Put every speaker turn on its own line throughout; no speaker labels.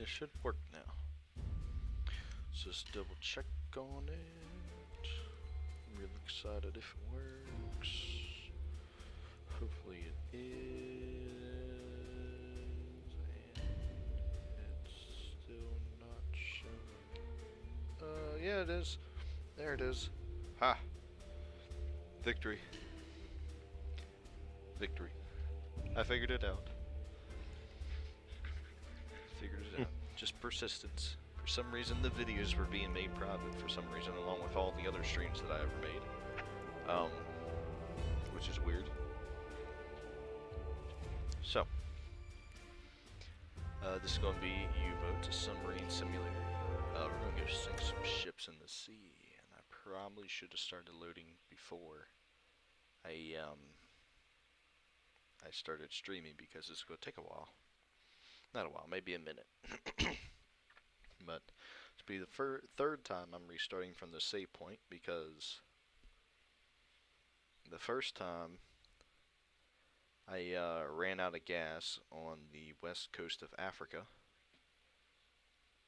it should work now. Let's just double check on it. I'm really excited if it works. Hopefully it is. And it's still not showing. Yeah, it is. There it is. Ha! Victory. Victory. I figured it out. Figured it out. Just persistence. For some reason, the videos were being made private for some reason, along with all the other streams that I ever made. Which is weird. So, this is going to be UBoat, a submarine simulator. We're going to go sink some ships in the sea, and I probably should have started loading before I started streaming, because it's going to take a while. Not a while, maybe a minute. But it's be the third time I'm restarting from the save point, because the first time I ran out of gas on the west coast of Africa.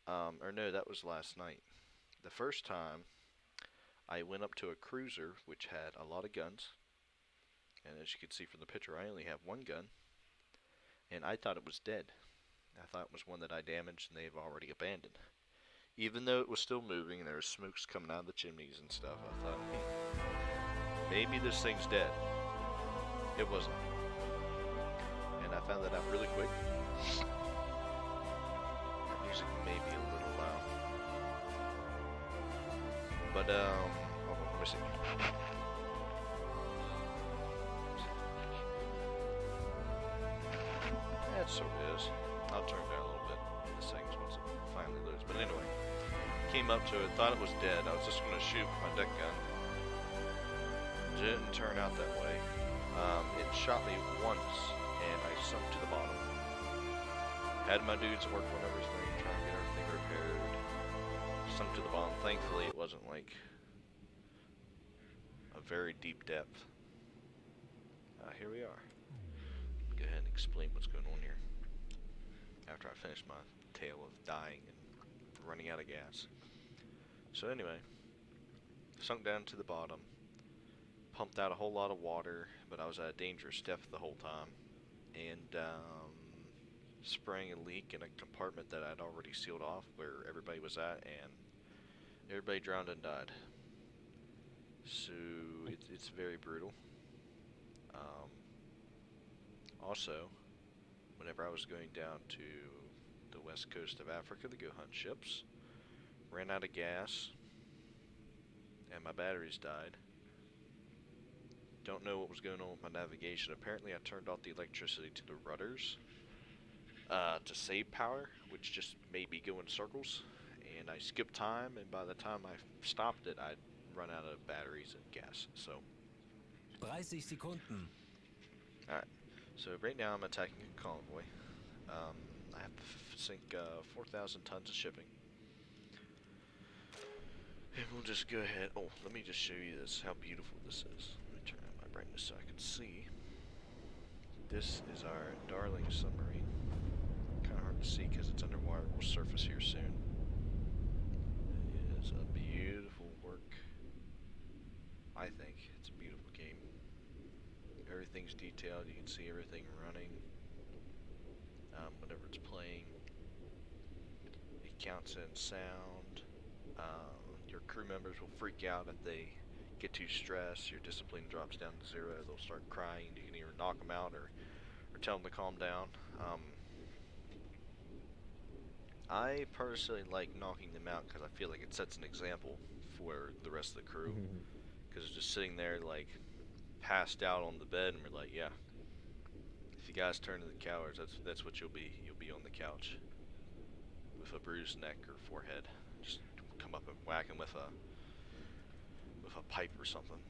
Or no, that was last night. The first time I went up to a cruiser which had a lot of guns, and as you can see from the picture, I only have one gun, and I thought it was dead. I thought it was one that I damaged and they've already abandoned. Even though it was still moving and there was smokes coming out of the chimneys and stuff, I thought, maybe this thing's dead. It wasn't. And I found that out really quick. The music may be a little loud. But, hold on, let me see. That sort of is. I'll turn it down a little bit in the settings once it finally loads. But anyway, came up to it, thought it was dead. I was just going to shoot with my deck gun. Didn't turn out that way. It shot me once, and I sunk to the bottom. Had my dudes work on everything, trying to get everything repaired. Sunk to the bottom. Thankfully, it wasn't like a very deep depth. Here we are. Go ahead and explain what's going on here. After I finish my tale of dying and running out of gas. So anyway, sunk down to the bottom, pumped out a whole lot of water, but I was at a dangerous depth the whole time, and sprang a leak in a compartment that I'd already sealed off where everybody was at, and everybody drowned and died. So it's very brutal. Also, whenever I was going down to the west coast of Africa to go hunt ships, ran out of gas, and my batteries died. Don't know what was going on with my navigation. Apparently I turned off the electricity to the rudders to save power, which just made me go in circles, and I skipped time, and by the time I stopped it, I'd run out of batteries and gas. So
30 Sekunden.
alright. So right now I'm attacking a convoy. I have to sink 4,000 tons of shipping. And we'll just go ahead. Oh, let me just show you this, how beautiful this is. Let me turn on my brightness so I can see. This is our darling submarine. Kind of hard to see because it's underwater. We'll surface here soon. It is a beautiful work. I think it's a beautiful game. Everything's detailed. You can see everything running whenever it's playing. It counts in sound. Your crew members will freak out if they get too stressed. Your discipline drops down to 0. They'll start crying. You can either knock them out or tell them to calm down. I personally like knocking them out because I feel like it sets an example for the rest of the crew. Because just sitting there like passed out on the bed, and we're like, yeah, if you guys turn to the cowards, that's what you'll be. You'll be on the couch with a bruised neck or forehead. Just come up and whack him with a pipe or something.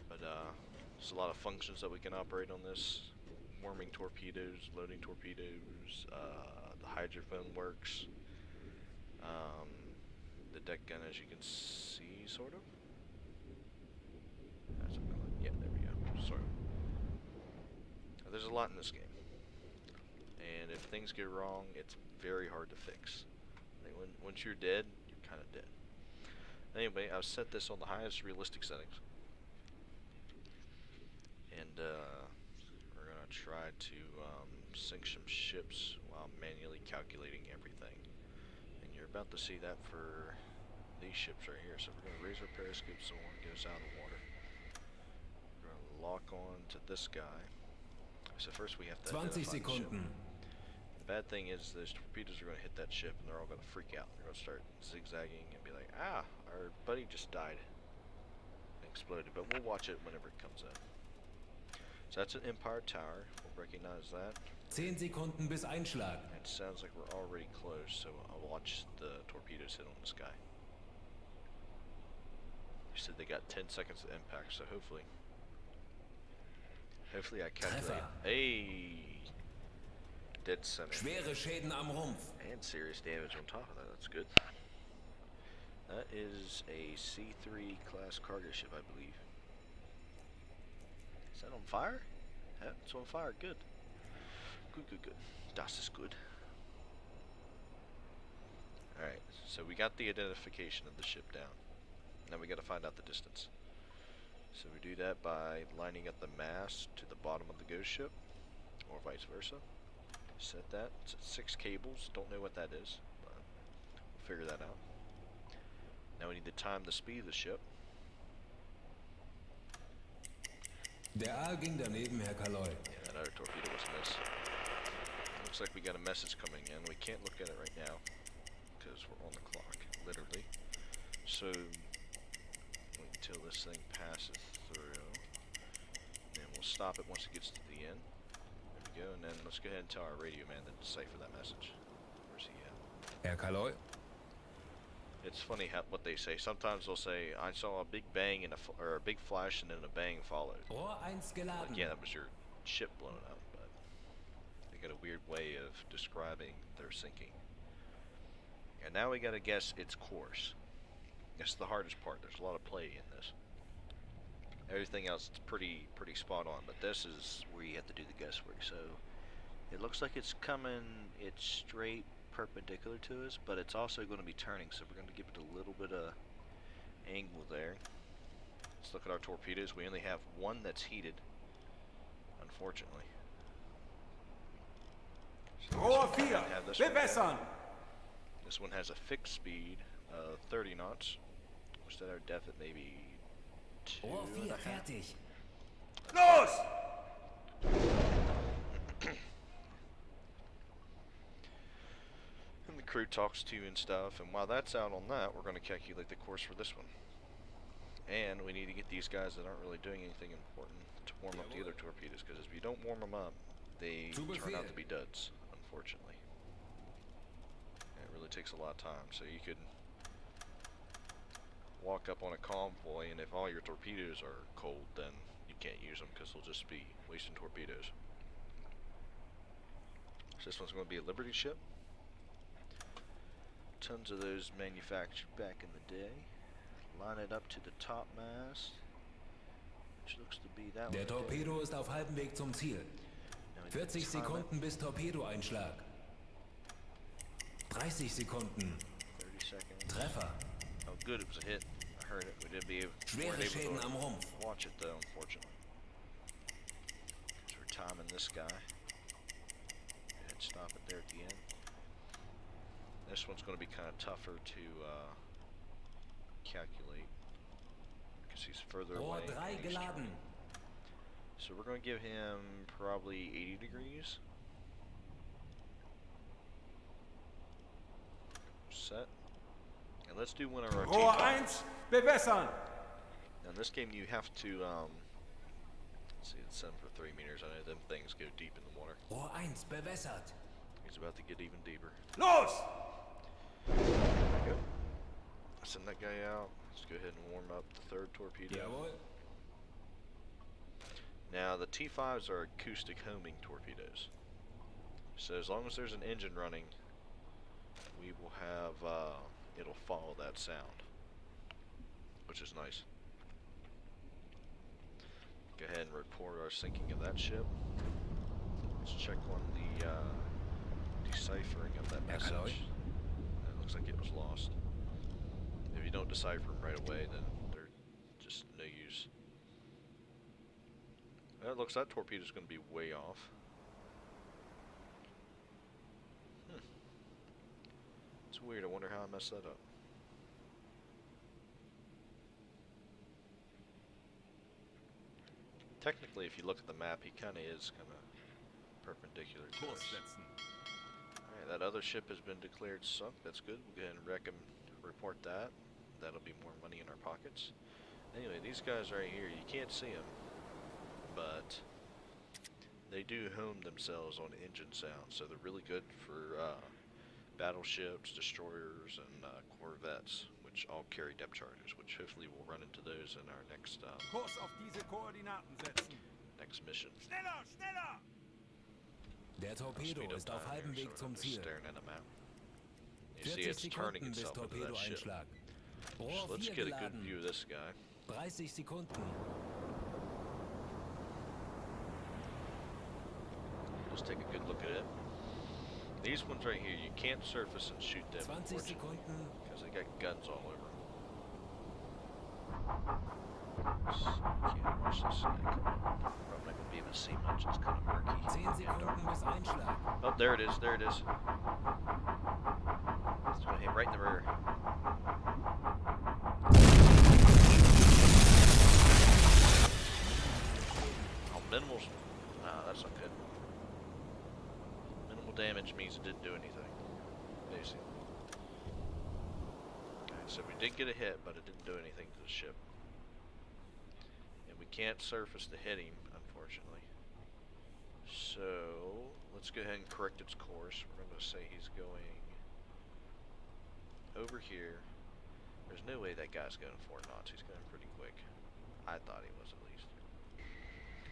But there's a lot of functions that we can operate on this. Warming torpedoes, loading torpedoes, the hydrophone works, the deck gun, as you can see, sort of. Yeah, there we go. Sort of. There's a lot in this game, and and if things go wrong, it's very hard to fix. Like once you're dead, you're kind of dead. Anyway, I've set this on the highest realistic settings, and we're gonna try to sink some ships while manually calculating everything. And you're about to see that for these ships right here. So we're gonna raise our periscope so it won't get us out of the water. We're gonna lock on to this guy. So first we have to
20
identify the ship.
Sekunden.
The bad thing is those torpedoes are going to hit that ship and they're all going to freak out. They're going to start zigzagging and be like, ah, our buddy just died and exploded. But we'll watch it whenever it comes in. So that's an Empire Tower. We'll recognize that.
10 Sekunden bis Einschlag.
It sounds like we're already close, so I'll watch the torpedoes hit on this guy. You said they got 10 seconds of impact, so hopefully I calculate.
Treffer.
Hey! Dead center.
Schwere Schäden am Rumpf.
And serious damage on top of that. That's good. That is a C3 class cargo ship, I believe. Is that on fire? Yeah, it's on fire. Good. Good. Das ist good. Alright, so we got the identification of the ship down. Now we gotta find out the distance. So we do that by lining up the mast to the bottom of the ghost ship, or vice versa. Set that. It's at 6 cables. Don't know what that is, but we'll figure that out. Now we need to time the speed of the ship.
Der Aal ging daneben, Herr Kaloy.
Yeah, that other torpedo was a miss. Looks like we got a message coming in. We can't look at it right now because we're on the clock, literally. So wait until this thing passes through. Then we'll stop it once it gets to the end. There we go, and then let's go ahead and tell our radio man to decipher that message. Where's he at?
Herr Kaloy.
It's funny what they say. Sometimes they'll say, "I saw a big bang and or a big flash, and then a bang followed."
Rohr 1
Like,
geladen.
yeah, that was your ship blowing up, but they got a weird way of describing their sinking. And now we got to guess its course. That's the hardest part. There's a lot of play in this. Everything else is pretty spot on, but this is where you have to do the guesswork. So it looks like it's straight perpendicular to us, but it's also going to be turning, so we're going to give it a little bit of angle there. Let's look at our torpedoes. We only have one that's heated, unfortunately. So
Rohr
let's go ahead
4,
and have this one
bewässern!
This one has a fixed speed of 30 knots. We'll set our depth at maybe
Rohr 4
2.5.
fertig.
Los!
And the crew talks to you and stuff, and while that's out on that, we're going to calculate the course for this one. And we need to get these guys that aren't really doing anything important to warm up the other torpedoes, because if you don't warm them up, they turn out to be duds, unfortunately. And it really takes a lot of time, so you could walk up on a convoy, and if all your torpedoes are cold, then you can't use them because they'll just be wasting torpedoes. So this one's going to be a Liberty ship. Tons of those manufactured back in the day. Line it up to the top mast, which looks to be that
Der
one.
Torpedo ist auf halbem Weg zum Ziel.
Now we need to
40
time it.
Sekunden bis Torpedoeinschlag. 30 Sekunden.
30 seconds.
Treffer.
Oh, good, it was a hit. I heard it. We weren't
Schwere
able
Schäden
to
am Rumpf.
watch it though, unfortunately. So we're timing this guy. And stop it there at the end. This one's going to be kind of tougher to calculate because he's further
Rohr
away.
3
and he's
geladen.
turning. So we're going to give him probably 80 degrees. Set. And let's do one of our
Rohr
T5s.
1, bewässern!
Now in this game you have to, let's see, it's set for 3 meters. I know them things go deep in the water.
Rohr 1 bewässert.
He's about to get even deeper.
Los!
There we go. Send that guy out. Let's go ahead and warm up the third torpedo.
Jawohl.
Now the T5s are acoustic homing torpedoes. So as long as there's an engine running, we will have, it'll follow that sound, which is nice. Go ahead and report our sinking of that ship. Let's check on the deciphering of that
Herr
message.
Kaloi?
It looks like it was lost. If you don't decipher them right away, then they're just no use. Well, it looks like that torpedo's going to be way off. It's weird. I wonder how I messed that up. Technically, if you look at the map, he kind of is kind of perpendicular to us. Alright, that other ship has been declared sunk. That's good. We'll go ahead and report that. That'll be more money in our pockets. Anyway, these guys right here, you can't see them, but they do home themselves on engine sound, so they're really good for battleships, destroyers, and corvettes, which all carry depth charges, which hopefully we'll run into those in our next
Kurs auf diese Koordinaten setzen.
next mission.
Schneller, schneller!
Der Torpedo
Speed up
ist auf
time
halbem
here,
Weg
so
zum
we're just
Ziel.
staring at a map. You see
40
it's turning
Sekunden bis
itself into that ship.
Torpedoeinschlag.
So
Rohr
let's
4
get a good
geladen.
view of this guy.
30 Sekunden.
Let's take a good look at it. These ones right here, you can't surface and shoot them,
20
unfortunately,
Sekunden.
because they got guns all over them. Can't watch this guy. Probably not gonna be able to see much. It's kind of murky.
10 Sekunden bis Einschlag.
Oh, there it is. There it is. It's gonna hit right in the rear. Oh, minimals. Nah, that's not good. Minimal damage means it didn't do anything. Basically. Okay, so we did get a hit, but it didn't do anything to the ship. And we can't surface to hit him, unfortunately. So, let's go ahead and correct its course. We're going to say he's going over here. There's no way that guy's going 4 knots. He's going pretty quick. I thought he was, at least.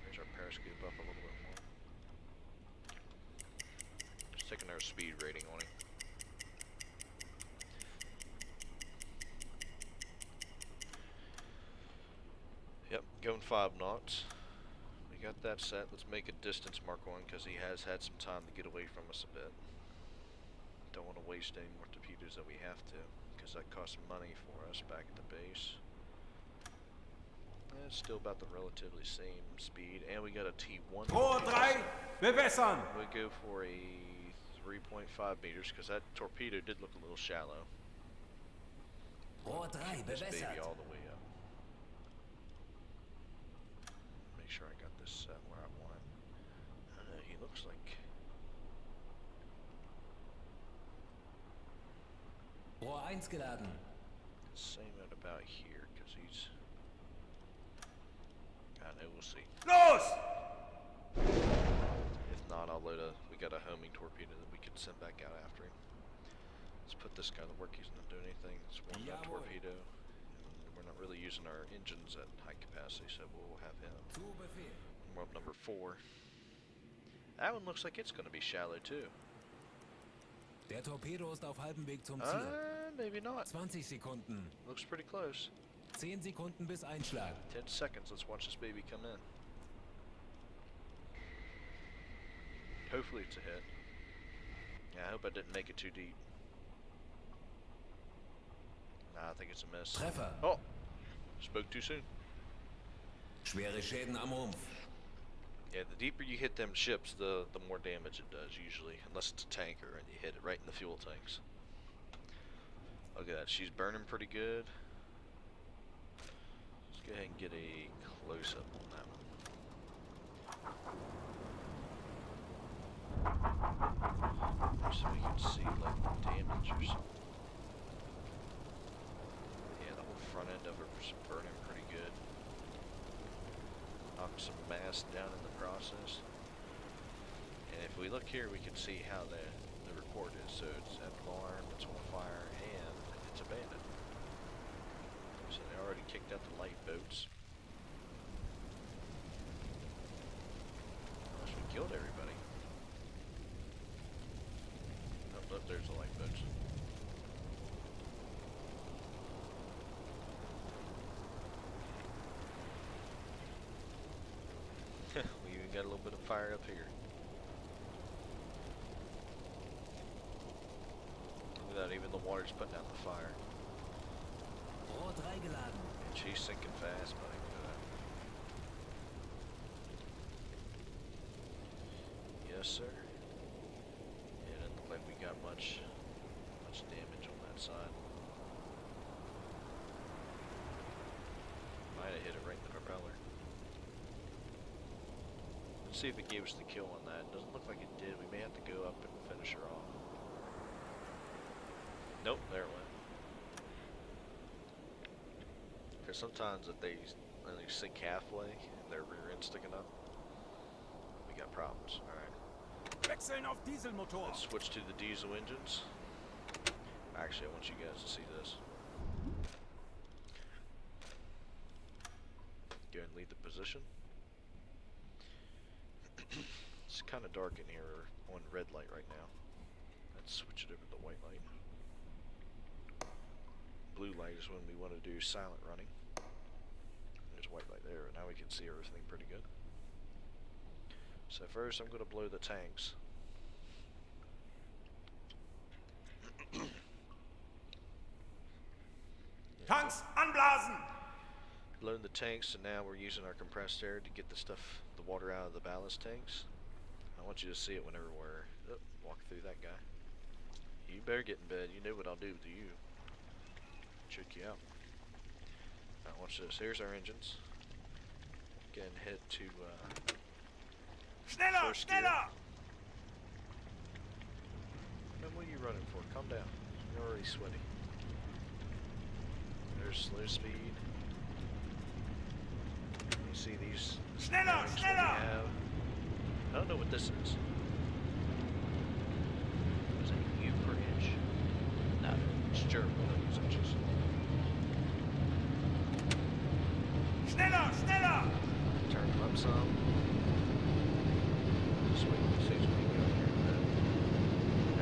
There's our periscope up a little bit more. Just taking our speed rating on him. Yep, going 5 knots. We got that set. Let's make a distance mark on because he has had some time to get away from us a bit. Don't want to waste any more torpedoes than we have to, because that costs money for us back at the base. It's still about the relatively same speed, and we got a T1.
Rohr 3, bewässern!
We go for a 3.5 meters because that torpedo did look a little shallow.
Rohr 3
Keep this baby
bewässert.
all the way up. Make sure I got this set where I want it. I don't know, he looks like...
Rohr 1 geladen.
Same at about here, because he's... I know, we'll see.
Los!
If not, I'll load a... We got a homing torpedo that we could send back out after him. Let's put this guy to work. He's not doing anything. Let's warm that
Jawohl.
torpedo. And we're not really using our engines at high capacity, so we'll have him.
Zu Befehl.
We're up number 4. That one looks like it's going to be shallow, too.
Der Torpedo ist auf halbem Weg zum Ziel.
Maybe not.
20 Sekunden.
Looks pretty close.
10 Sekunden bis Einschlag.
10 seconds. Let's watch this baby come in. Hopefully it's a hit. Yeah, I hope I didn't make it too deep. Nah, I think it's a miss.
Treffer.
Oh! Spoke too soon.
Schwere Schäden am Rumpf.
Yeah, the deeper you hit them ships, the more damage it does usually. Unless it's a tanker and you hit it right in the fuel tanks. Look at that. She's burning pretty good. Let's go ahead and get a close-up on that one. So we can see like the damage or something. Yeah, the whole front end of her was burning pretty good. Knocked some mass down in the process. And if we look here, we can see how the report is. So it's alarmed, it's on fire, and it's abandoned. So they already kicked out the light boats. Unless we killed everybody. Oh, look, there's the light boats. We even got a little bit of fire up here. that. Even the water's putting out the fire.
Rohr 3 geladen.
And she's sinking fast, buddy. Look at that. Yes, sir. Yeah, it doesn't look like we got much damage on that side. Might have hit it right in the propeller. Let's see if it gave us the kill on that. Doesn't look like it did. We may have to go up and finish her off. Nope, there it went. Because sometimes if they sink halfway and their rear end sticking up, we got problems. Alright.
Wechseln auf Dieselmotor.
Let's switch to the diesel engines. Actually, I want you guys to see this. Go ahead and leave the position. It's kind of dark in here on red light right now. Let's switch it over to the white light. Blue light is when we want to do silent running. There's white light there, and now we can see everything pretty good. So first I'm going to blow the tanks.
Tanks anblasen.
Loading the tanks, and now we're using our compressed air to get the water out of the ballast tanks. I want you to see it whenever we're walk through that guy. You better get in bed. You know what I'll do to you. Check you out. Now watch this. Here's our engines. Go ahead and head to
Schneller,
first gear.
schneller.
Now what are you running for? Calm down. You're already sweaty. There's slow speed. You see these
Schneller,
bearings that we
schneller.
have. I don't know what this is. Is it U per inch? No, it's German. We don't use inches.
Schneller, schneller.
Turn them up some. Just wait and see as we go here.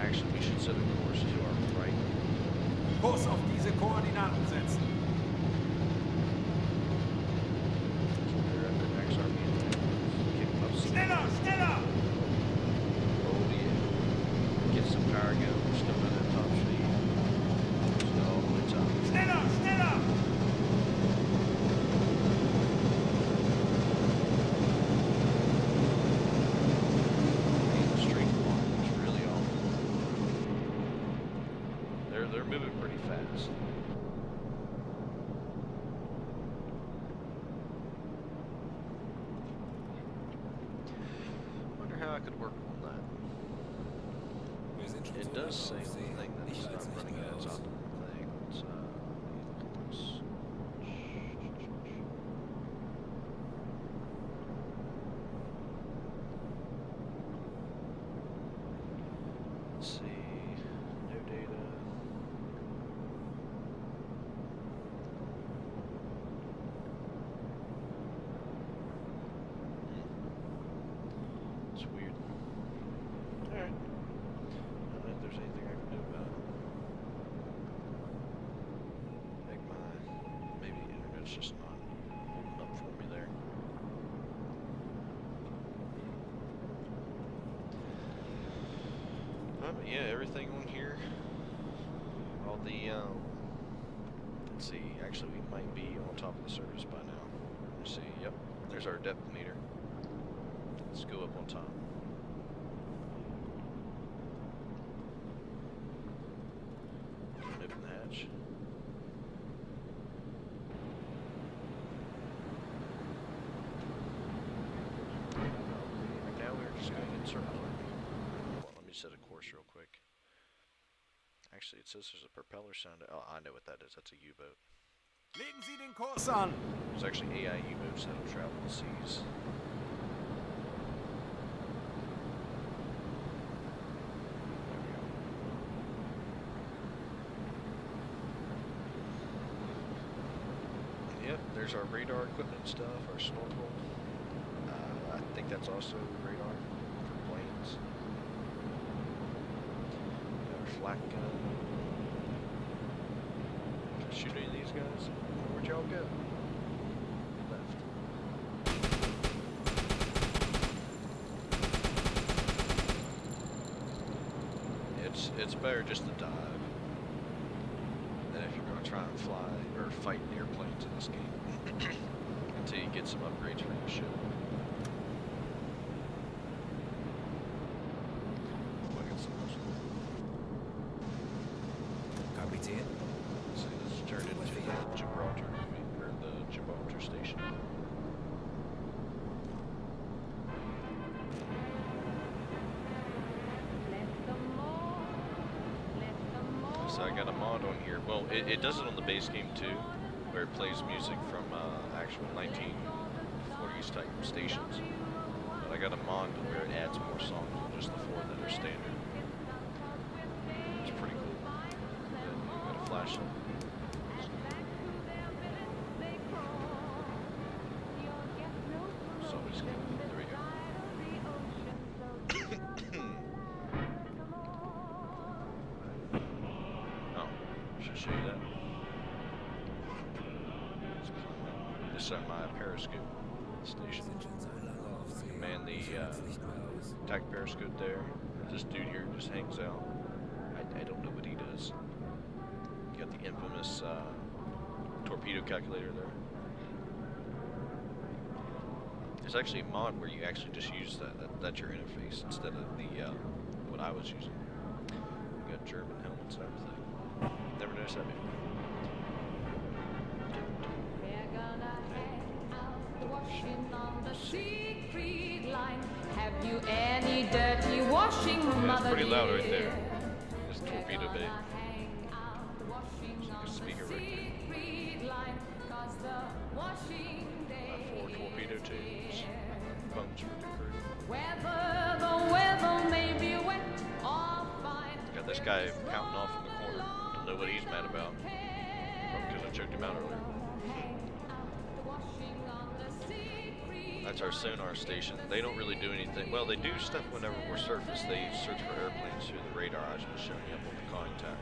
Actually, we should set a course to our right.
Kurs auf diese Koordinaten setzen.
We're at the next RPM. Kick them up some.
Schneller, schneller.
Oh yeah. Get some power going. We're still at that top speed. Still all the way top.
Schneller, schneller.
The street line is really awful. They're moving pretty fast. Wonder how I could work on that.
Wir sind schon
It
so
does
lange
say
auf
the
See.
thing that
Ich
it's
halte
not
nicht
running
mehr
at its
aus.
optimal thing. Let's look at this. Let's see. No data. It's weird. Alright. I don't know if there's anything I can do about it. Heck, maybe the internet's just not holding up for me there. But yeah, everything on here, all the, let's see, actually we might be on top of the surface by now. Let's see, yep, there's our depth meter. Let's go up on top. Open the hatch. Now we're just going in circles. Hold on, let me set a course real quick. Actually, it says there's a propeller sound. Oh, I know what that is. That's a U-boat.
Legen Sie den Kurs an.
There's actually AI U-boats that'll travel the seas. Yep, there's our radar equipment and stuff, our snorkel. I think that's also radar for planes. Got our flak gun. Can I shoot any of these guys? Where'd y'all go? Left. It's better just to dive. try and fly or fight airplanes in this game until you get some upgrades for your ship.
Kapitän?
So this is turned into the Gibraltar, or the Gibraltar station. So I got a mod on here. Well, it does it on the base game too, where it plays music from actual 1940s type stations. But I got a mod where it adds more songs than just the 4 that are standard. It's pretty cool. Then you got a flash. It's always good. There we go. Should show you that. This is my periscope station. Man, the attack periscope there. This dude here just hangs out. I don't know what he does. You got the infamous torpedo calculator there. There's actually a mod where you actually just use that's your interface instead of the what I was using. You got German helmets and everything. Never noticed that before.
They're gonna hang out the washing on the Siegfried line. Have you any dirty washing,
That's
mother
pretty loud right
dear?
there. This torpedo bay.
Hang out the washing on the
Speaker right there.
Siegfried line, 'cause the washing day
4 torpedo tubes. Bunks for the crew.
Whether the weather may be wet or fine.
Got this guy counting off in the corner. Don't know what he's mad about. Probably because I choked him out earlier. That's our sonar station. They don't really do anything. Well, they do stuff whenever we're surface. They search for airplanes through the radar I was showing you up on the conning tower.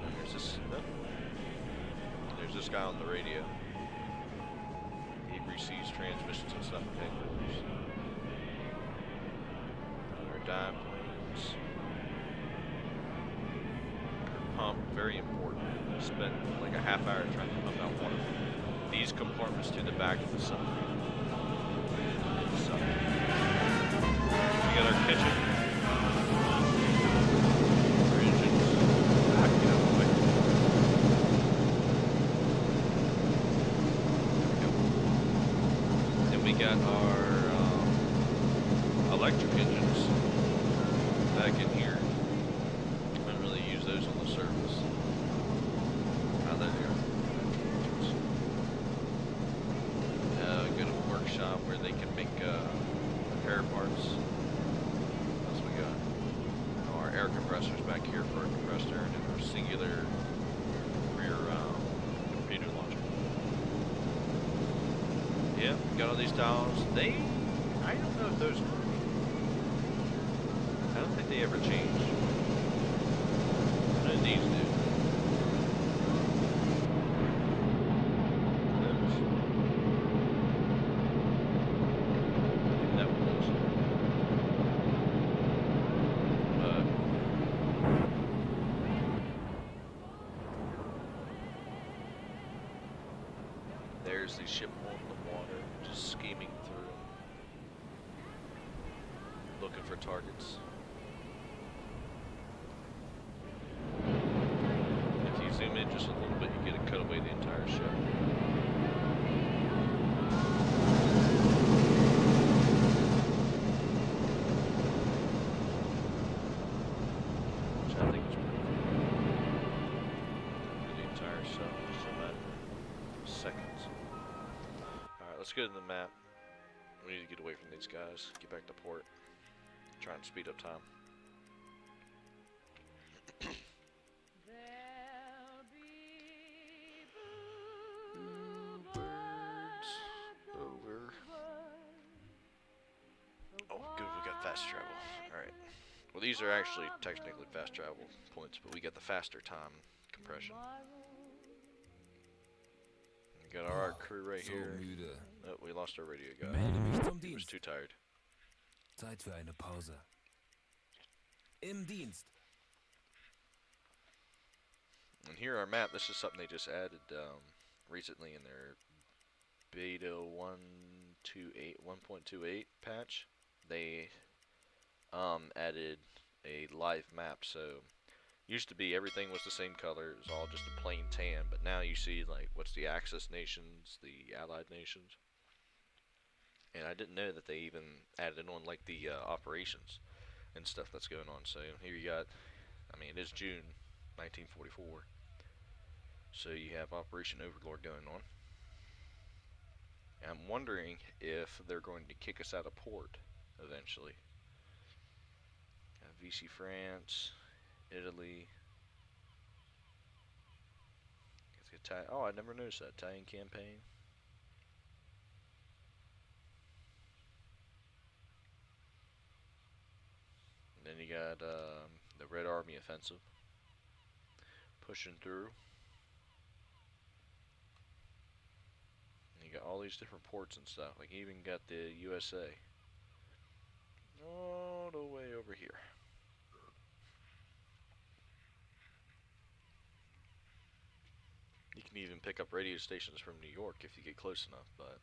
And there's this. No. There's this guy on the radio. He receives transmissions and stuff. Okay. Our dive planes. Pump, very important. Spent like a half hour trying to pump out water from these compartments to the back of the submarine. So, we got our kitchen. Our engines. Get out of the way. There we go. Then we got our electric engines back in here. I don't really use those on the surface. There they are. Go to a workshop where they can make repair parts. That's what we got. Our air compressors back here for our compressor, and then our singular rear torpedo launcher. Yeah, got all these dials. I don't know if those work. I don't think they ever change. I know these do. There's the ship on the water, just scheming through, looking for targets. If you zoom in just a little bit, you get to cut away the entire ship. Which I think is pretty cool. The entire ship, just a matter of seconds. Alright, let's go to the map. We need to get away from these guys, get back to port, try and speed up time. Birds over. Oh, good, we got fast travel. Alright. Well, these are actually technically fast travel points, but we got the faster time compression. We got our crew right
So
here.
müde.
Oh, we lost our radio guy.
Melde mich zum
He was
Dienst.
too tired.
Zeit für eine Pause. Im Dienst.
And here our map, this is something they just added recently in their beta 1.28 patch. They added a live map. So used to be everything was the same color. It was all just a plain tan. But now you see like what's the Axis nations, the Allied nations. And I didn't know that they even added on like the operations and stuff that's going on. So here you got, I mean, it is June 1944. So you have Operation Overlord going on. And I'm wondering if they're going to kick us out of port eventually. VC France, Italy. Oh, I never noticed that. Italian campaign. And then you got the Red Army offensive pushing through. And you got all these different ports and stuff. Like you even got the USA all the way over here. You can even pick up radio stations from New York if you get close enough, but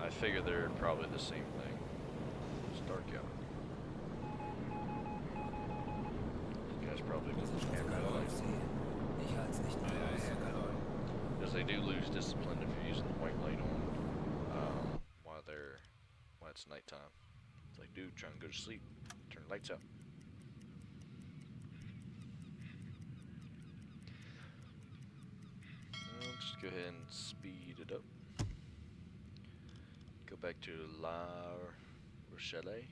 I figure they're probably the same thing. It's dark out. This guy's probably
Herr Kaloi, ich halte es nicht mehr aus. Herr Kaloi.
because they do lose discipline if you're using the white light on while it's nighttime. It's like, dude, trying to go to sleep. Turn the lights out. Let's go ahead and speed it up. Go back to La Rochelle. I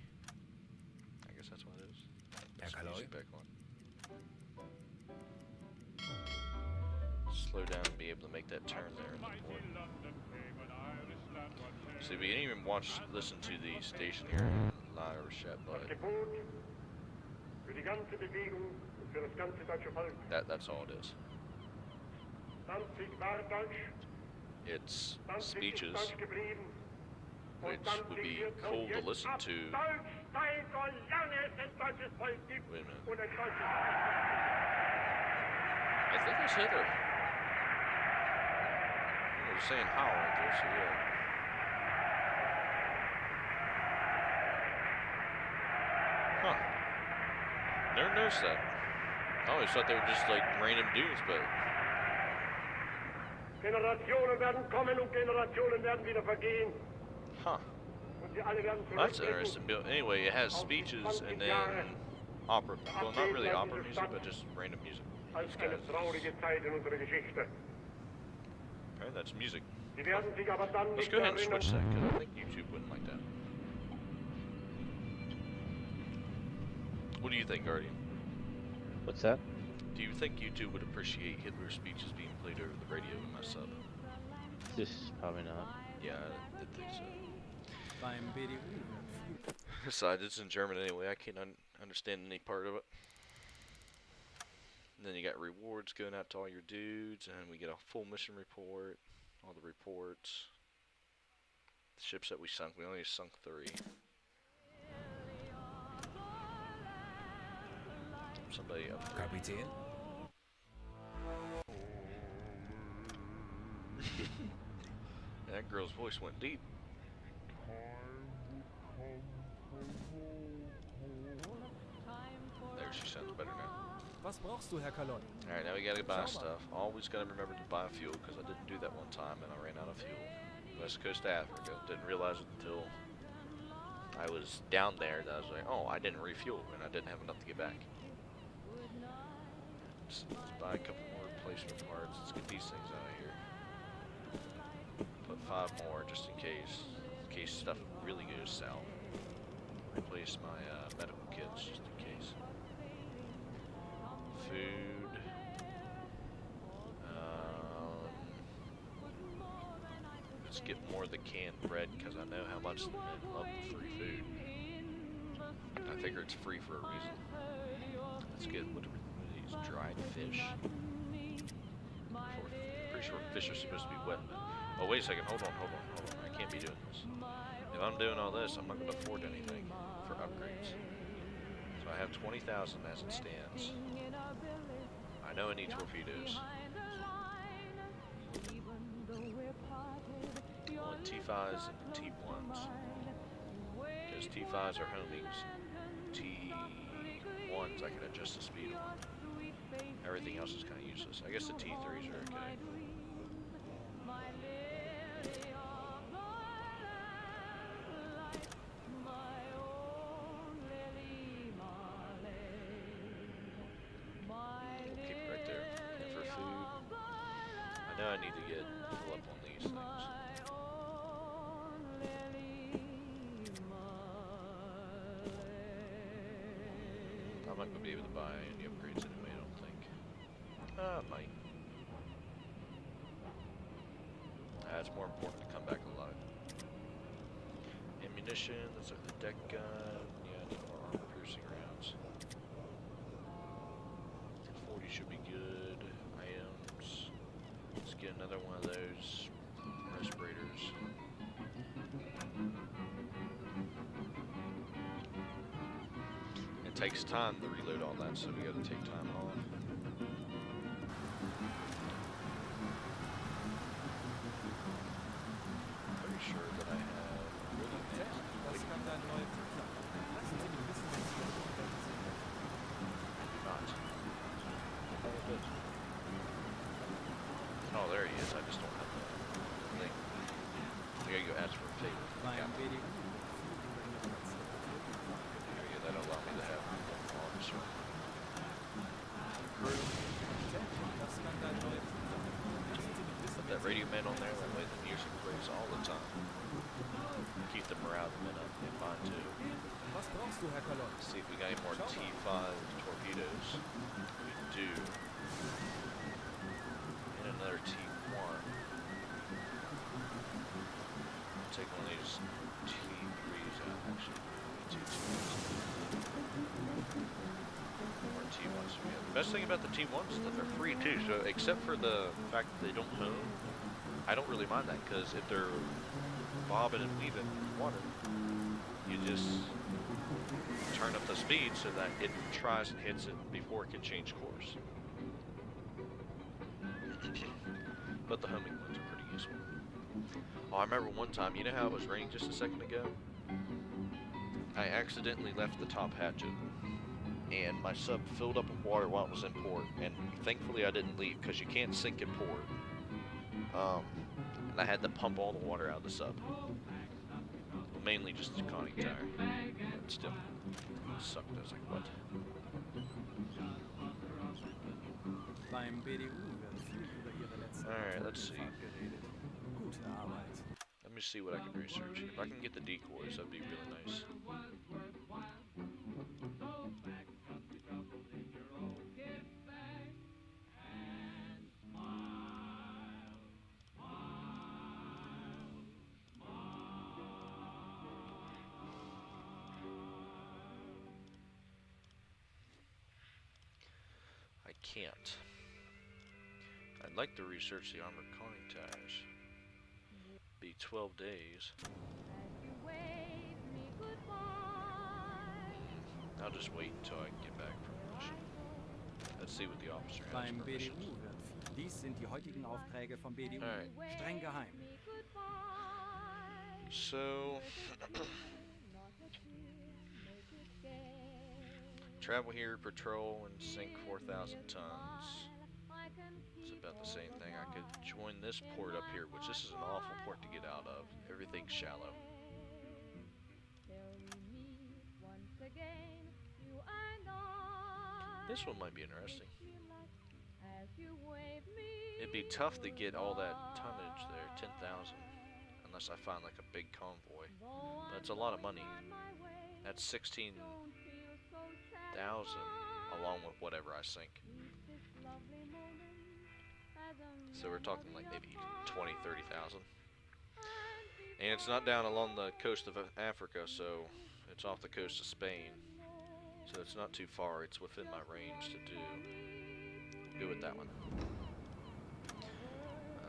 guess that's what it is. Put some music back on. Slow down and be able to make that turn there in the port. See, we didn't even listen to the station here in La Rochelle, but that's all it is. It's speeches, which would be cool to listen to. Wait a minute. I think it's Hitler. They're saying how right there, so yeah. Huh. Never noticed that. I always thought they were just like random dudes, but
Generationen werden kommen und Generationen werden wieder vergehen.
huh.
Und sie alle werden
Well, that's
zurückblicken.
interesting. But anyway, it has speeches and then opera. Well, not really opera music, but just random music.
Als
These
eine
guys.
traurige Zeit in unserer Geschichte.
Okay, that's music.
Sie werden sich aber dann
Let's
nicht
go ahead and
erinnern.
switch that, because I think YouTube wouldn't like that. What do you think, Guardian?
What's that?
Do you think YouTube would appreciate Hitler's speeches being played over the radio in my sub?
This probably not.
Yeah, I did think so.
Beim BDU.
Besides, it's in German anyway. I can't understand any part of it. And then you got rewards going out to all your dudes, and we get a full mission report, all the reports. The ships that we sunk, we only sunk 3. Somebody upgrade.
Kapitän?
That girl's voice went deep. There, she sounds better now.
Was brauchst du, Herr Kaloi?
Alright, now we gotta buy stuff. Always gotta remember to buy fuel, because I didn't do that one time and I ran out of fuel. West Coast of Africa. Didn't realize it until I was down there that I was like, oh, I didn't refuel and I didn't have enough to get back. Let's buy a couple more replacement parts. Let's get these things out of here. Put 5 more just in case stuff really goes south. Replace my medical kits just in case. Food. Let's get more of the canned bread because I know how much the men love the free food. I figure it's free for a reason. Let's get what are these dried fish. Pretty sure fish are supposed to be wet. Oh wait a second, hold on. I can't be doing this. If I'm doing all this, I'm not going to afford anything for upgrades. So I have 20,000 as it stands. I I know I need torpedoes. I want T5s and T1s. Because T5s are homings. T1s I can adjust the speed on. Everything else is kind of useless. I guess the T3s are okay. We'll keep it right there. And for food, I know I need to fill up on these things. I'm not going to be able to buy any upgrades anyway, I don't think. I might. It's more important to come back alive. Ammunition, that's like the deck gun. Yeah, I need more armor-piercing rounds. 40 should be good. Items. Let's get another one of those respirators. It takes time to reload all that, so we gotta take time off. Pretty sure that I have really
Das kann dein neuer Tippler. Lassen Sie mich wissen, wenn Sie auf die Welt sind.
not. Oh, there he is. I just don't have the thing. We gotta go ask for a favor.
Beim
Yeah.
BDU.
Yeah, that'll allow me to have one officer. Crew.
Das kann dein neuer Tippler. Lassen Sie mich wissen,
Put that radio man on there. That way the music plays all the time. Keep the morale of the men up. And mine too.
Was brauchst du, Herr Kalon?
Let's see if we got any more T5 torpedoes. We do. And another T1. I'll take one of these T3s out, actually. T2s. More T1s we have. The best thing about the T1s is that they're free too, so except for the fact that they don't home, I don't really mind that, because if they're bobbing and weaving in water, you just turn up the speed so that it tries and hits it before it can change course. But the homing ones are pretty useful. Oh, I remember one time, you know how it was raining just a second ago? I accidentally left the top hatch open, and my sub filled up with water while it was in port, and thankfully I didn't leave, because you can't sink in port. And I had to pump all the water out of the sub. Well, mainly just the conning tower, but still, it sucked. I was like, what?
Beim BDU wird viel über Ihre letzte
Alright, let's see.
Fahrt geredet. Gute Arbeit.
Let me see what I can research. If I can get the decoys, that'd be really nice. I can't. I'd like to research the armored conning towers. Be 12 days. I'll just wait until I can get back from the mission. Let's see what the officer has
Beim
for
BDU
missions.
wird viel. Dies sind die heutigen Aufträge vom BDU.
Alright.
Streng geheim.
So, travel here, patrol, and sink 4,000 tons. It's about the same thing. I could join this port up here, which this is an awful port to get out of. Everything's shallow. This one might be interesting. It'd be tough to get all that tonnage there, 10,000, unless I find like a big convoy. But it's a lot of money. That's 16,000 along with whatever I sink. So we're talking like maybe 20, 30,000. And it's not down along the coast of Africa, so it's off the coast of Spain. So it's not too far, it's within my range to do. Go with that one.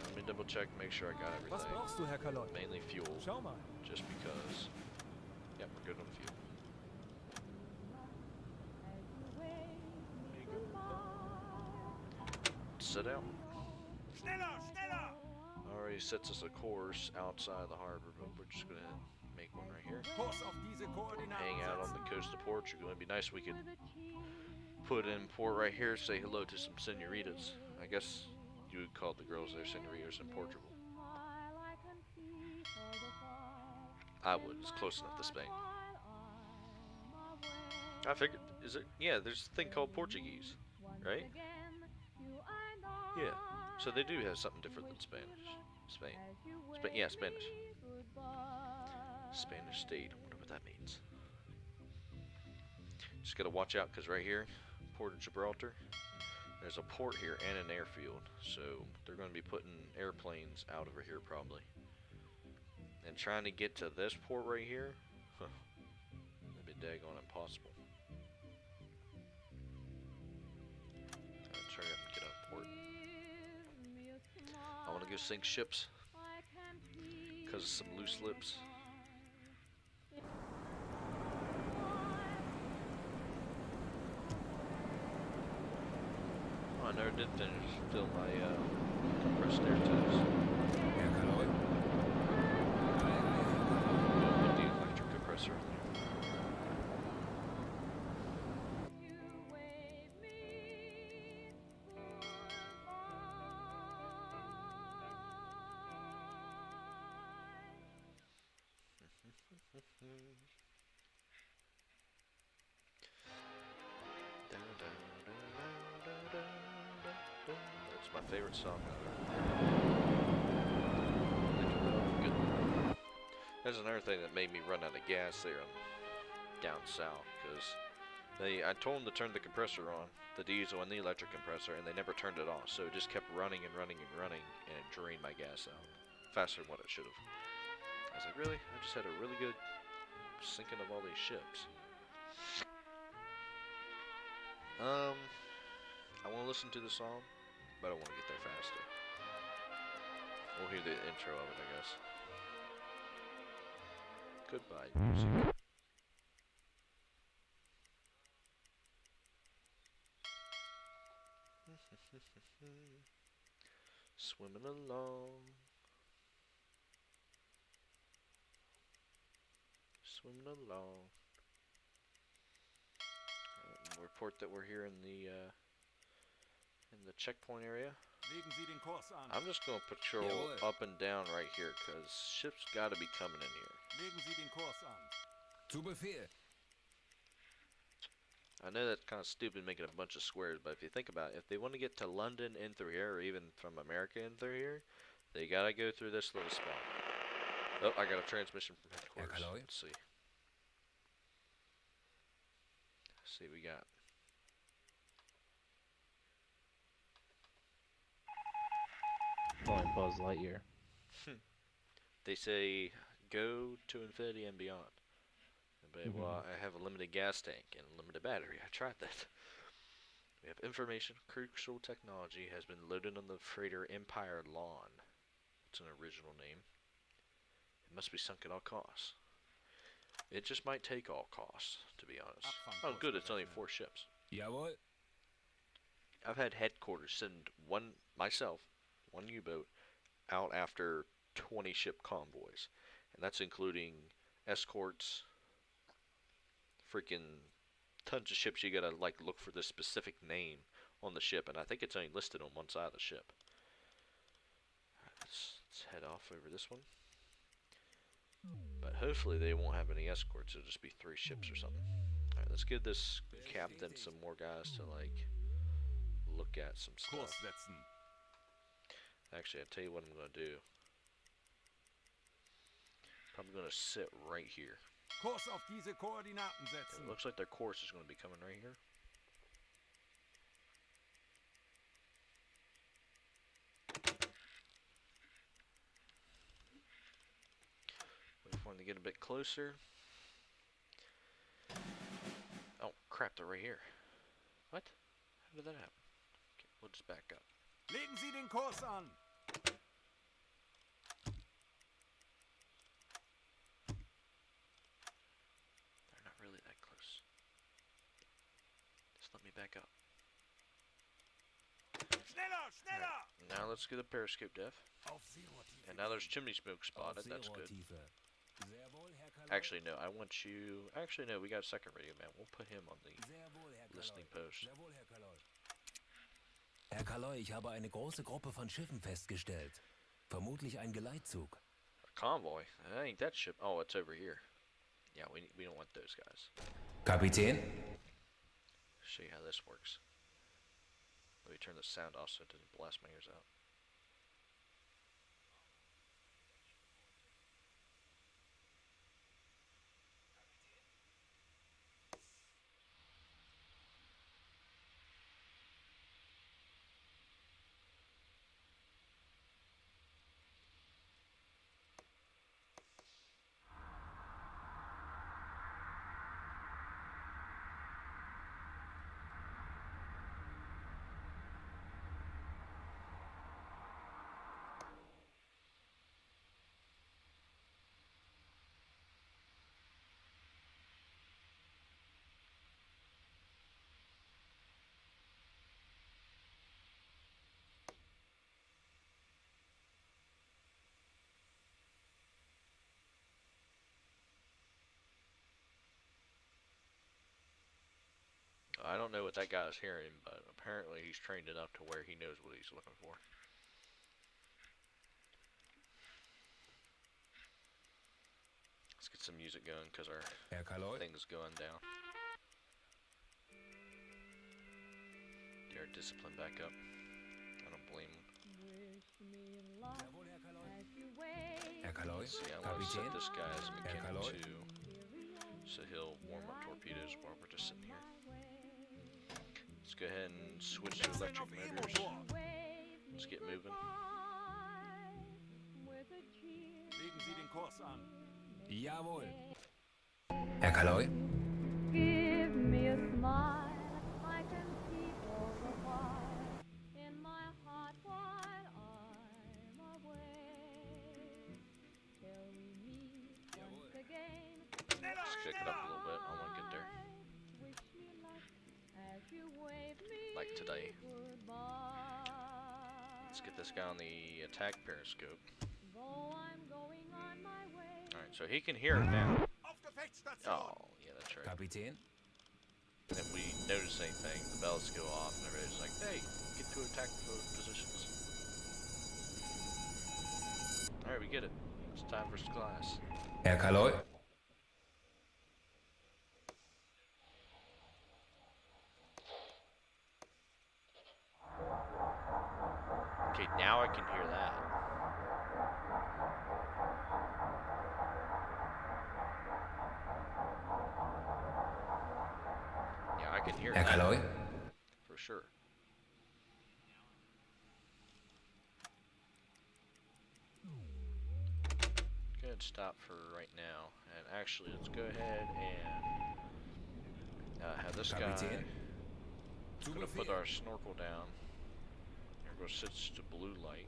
Let me double check, make sure I got
Was
everything.
brauchst du, Herr Kalon?
Mainly fuel,
Schau mal.
just because. Yep, we're good on fuel. set out. Already sets us a course outside the harbor, but we're just gonna make one right here.
Kurs auf diese Koordinaten
Hang out on
setzen.
the coast of Portugal. It'd be nice if we could put in port right here, say hello to some senoritas. I guess you would call the girls there senoritas in Portugal. I would. It's close enough to Spain. I figured. Is it? Yeah, there's a thing called Portuguese, right? Yeah. So they do have something different than Spanish. Spain. Yeah, Spanish. Spanish state. I wonder what that means. Just gotta watch out, because right here, Port of Gibraltar, there's a port here and an airfield. So they're going to be putting airplanes out over here probably. And trying to get to this port right here, that'd be daggone impossible. Try to get out of port. I want to go sink ships because of some loose lips. Oh, I never did fill my compressed air tanks.
Herr Kaloi.
With the electric compressor. That's my favorite song. Good. There's another thing that made me run out of gas there down south, because I told them to turn the compressor on, the diesel and the electric compressor, and they never turned it off. So it just kept running and running and running, and it drained my gas out faster than what it should have. I was like, really? I just had a really good sinking of all these ships. I want to listen to the song, but I want to get there faster. We'll hear the intro of it, I guess. Goodbye, music. Swimming along. Swimming along. Report that we're here in the checkpoint area.
Legen Sie den Kurs an.
I'm just gonna patrol
Jawohl.
up and down right here, cause ships gotta be coming in here.
Legen Sie den Kurs an.
Zu Befehl.
I know that's kind of stupid making a bunch of squares, but if you think about it, if they want to get to London in through here, or even from America in through here, they gotta go through this little spot. Oh, I got a transmission from headquarters.
Kaloi.
Let's see. Let's see what we got.
Flying Buzz Lightyear.
They say go to infinity and beyond. But, well, I have a limited gas tank and a limited battery. I tried that. We have information. Crucial technology has been loaded on the freighter Empire Lawn. It's an original name. It must be sunk at all costs. It just might take all costs, to be honest. Oh, good. It's only 4 ships.
Jawohl.
I've had headquarters send one U-boat out after 20 ship convoys, and that's including escorts, freaking tons of ships. You gotta like look for the specific name on the ship, and I think it's only listed on one side of the ship. Alright, let's head off over this one, but hopefully they won't have any escorts. It'll just be 3 ships or something. Alright, let's give this captain some more guys to like look at some
Kurs
stuff.
setzen.
Actually, I'll tell you what I'm going to do. Probably going to sit right here.
Kurs auf diese Koordinaten setzen.
It looks like their course is going to be coming right here. Wait for them to get a bit closer. Oh, crap, they're right here. What? How did that happen? Okay, we'll just back up.
Legen Sie den Kurs an.
They're not really that close. Just let me back up. Now let's get a periscope depth. And now there's chimney smoke spotted. That's good.
Sehr wohl, Herr Kaloi.
Actually, no. I want you. Actually, no. We got a second radio man. We'll put him on the
Sehr wohl, Herr
listening
Kaloi.
post.
Sehr wohl, Herr Kaloi. Herr Kaloi, ich habe eine große Gruppe von Schiffen festgestellt. Vermutlich ein Geleitzug.
A convoy. That ain't that ship. Oh, it's over here. Yeah, we don't want those guys.
Kapitän?
Show you how this works. Let me turn the sound off so it doesn't blast my ears out. I don't know what that guy's hearing, but apparently he's trained enough to where he knows what he's looking for. Let's get some music going because our
Herr Kaloi?
thing's going down. Get our discipline back up. I don't blame him.
Sehr wohl, Herr Kaloi. Herr Kaloi?
See, I want to set
Kapitän?
this guy as a
Herr
McKinnon
Kaloi?
2, so he'll warm up torpedoes while we're just sitting here. Let's go ahead and switch to electric motors. Let's get moving.
Legen Sie den Kurs an.
Jawohl. Herr Kaloi?
Give me a smile, I can see all the while in my heart while I'm away. Till we meet once again.
Let's kick it up a little bit. I want to get there.
Wish you luck as you wave me
Like today.
goodbye.
Let's get this guy on the attack periscope.
Though I'm going on my way.
Alright, so he can hear it now. Oh, yeah, that's right.
Kapitän?
If we notice anything, the bells go off and everybody's like, hey, get to attack positions. Alright, we get it. It's time for class.
Herr Kaloi?
Okay, now I can hear that. Yeah, I can hear
Herr
that
Kaloi?
for sure. Go ahead and stop for right now. And actually, let's go ahead and have this guy.
Kapitän?
We're gonna put our snorkel down. We're gonna switch to blue light.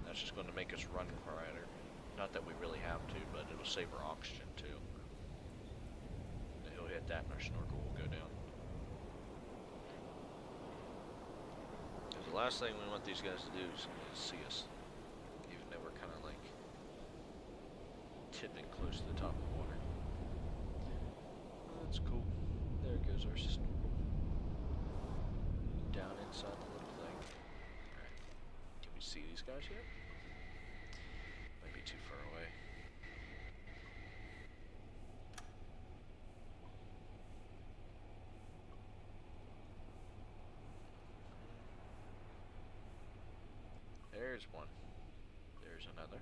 That's just gonna make us run quieter. Not that we really have to, but it'll save our oxygen too. And he'll hit that and our snorkel will go down. Because the last thing we want these guys to do is see us. Even though we're kinda like tipping close to the top of the water. That's cool. There goes our snorkel. Down inside the little thing. Alright. Can we see these guys yet? Might be too far away. There's one. There's another.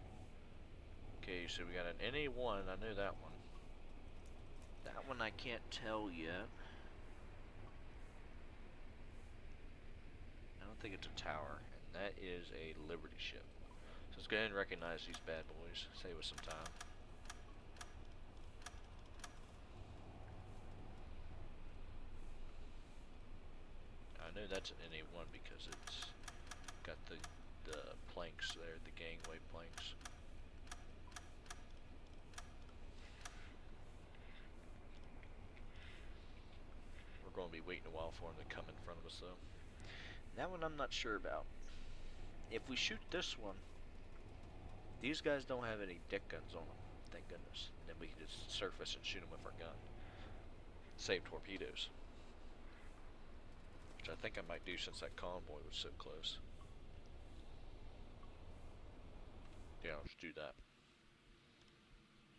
Okay, so we got an NA1. I know that one. That one I can't tell yet. I don't think it's a tower, and that is a Liberty ship. So let's go ahead and recognize these bad boys. Save us some time. I know that's an NA1 because it's got the planks there, the gangway planks. We're going to be waiting a while for them to come in front of us though. That one I'm not sure about. If we shoot this one, these guys don't have any dick guns on them, thank goodness. Then we can just surface and shoot them with our gun. Save torpedoes. Which I think I might do since that convoy was so close. Yeah, let's do that.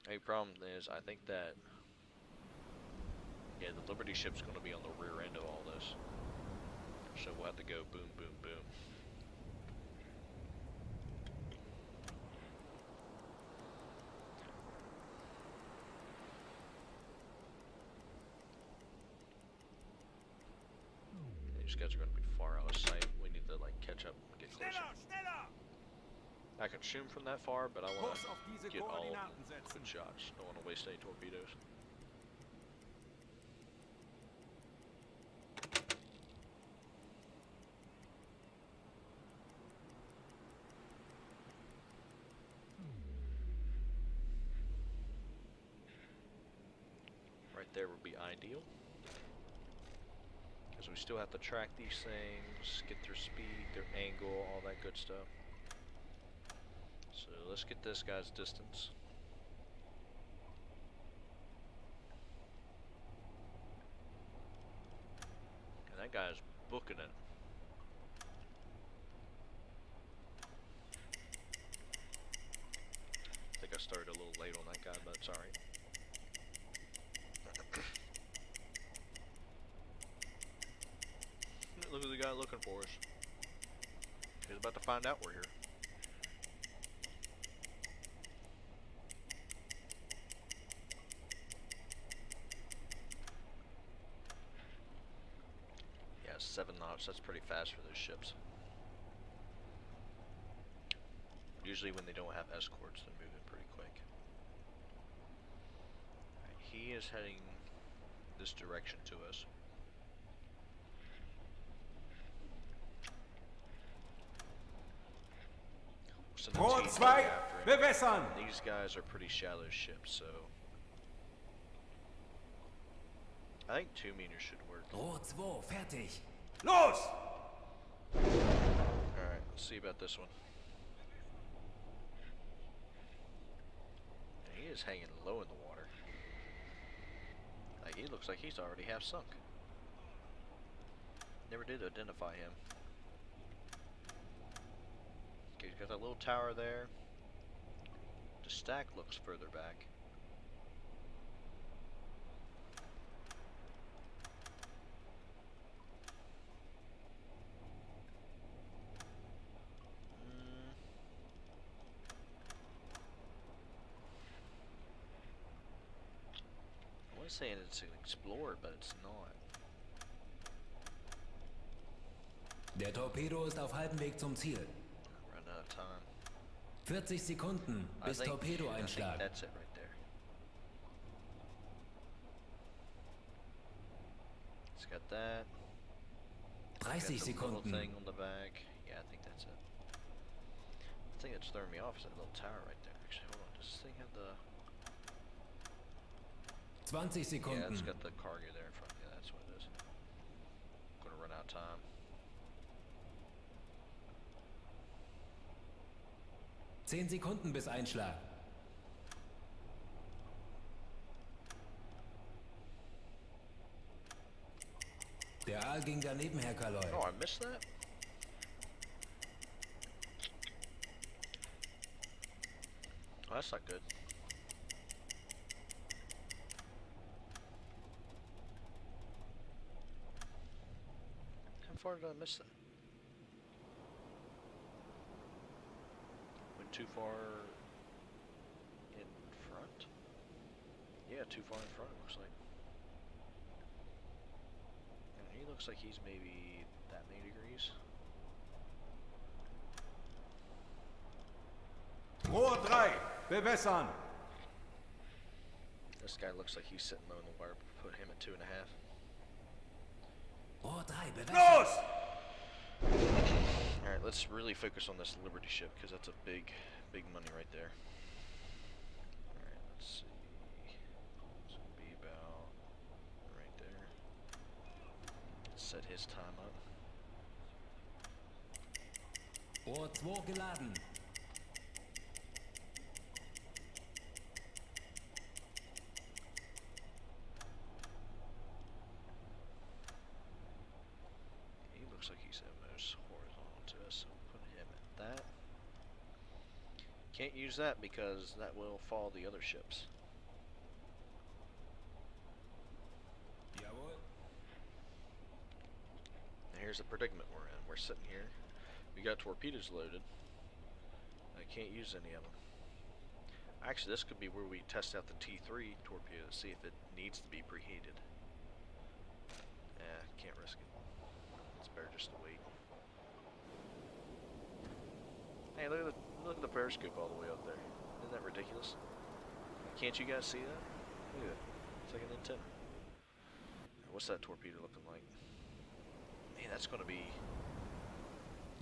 Only problem is, I think that... yeah, the Liberty ship's going to be on the rear end of all this. So we'll have to go boom, boom, boom. These guys are going to be far out of sight. We need to like catch up and get closer. I can shoot 'em from that far, but I want
Kurs auf diese
to get all of them
Koordinaten setzen.
good shots. Don't want to waste any torpedoes. Right there would be ideal. Because we still have to track these things, get their speed, their angle, all that good stuff. So let's get this guy's distance. And that guy's booking it. I think I started a little late on that guy, but it's alright. Look at the guy looking for us. He's about to find out we're here. Yeah, 7 knots. That's pretty fast for those ships. Usually when they don't have escorts, they're moving pretty quick. Right, he is heading this direction to us.
Tor 2, bewässern!
These guys are pretty shallow ships, so I think 2 meters should work.
Rohr 2, fertig.
Los!
Alright, let's see about this one. And he is hanging low in the water. Like, he looks like he's already half sunk. Never did identify him. Okay, he's got that little tower there. The stack looks further back. I was saying it's an explorer, but it's not.
Der Torpedo ist auf halbem Weg zum Ziel.
Run out of time.
40 Sekunden bis
I think
Torpedoeinschlag.
that's it right there. It's got that.
30
Got the little
Sekunden.
thing on the back. Yeah, I think that's it. The thing that's throwing me off is that little tower right there. Actually, hold on. Does this thing have the...
20
Yeah,
Sekunden.
it's got the cargo there in front. Yeah, that's what it is. Gonna run out of time.
Zehn Sekunden bis Einschlag. Der Aal ging daneben, Herr Kaloy.
Oh, I missed that? Oh, that's not good. How far did I miss that? Went too far in front? Yeah, too far in front, it looks like. And he looks like he's maybe that many degrees.
Rohr 3, bewässern!
This guy looks like he's sitting low in the water. Put him at 2.5.
Rohr 3, bewässern.
Los!
Alright, let's really focus on this Liberty ship, because that's a big money right there. Alright, let's see. It's going to be about right there. Set his time up.
Rohr 2 geladen.
He looks like he's almost horizontal to us, so we'll put him at that. Can't use that because that will follow the other ships.
Jawohl.
And here's the predicament we're in. We're sitting here. We got torpedoes loaded. I can't use any of them. Actually, this could be where we test out the T3 torpedo to see if it needs to be preheated. Can't risk it. It's better just to wait. Hey, look at the periscope all the way up there. Isn't that ridiculous? Can't you guys see that? Look at that. It's like an antenna. What's that torpedo looking like? Man, that's going to be...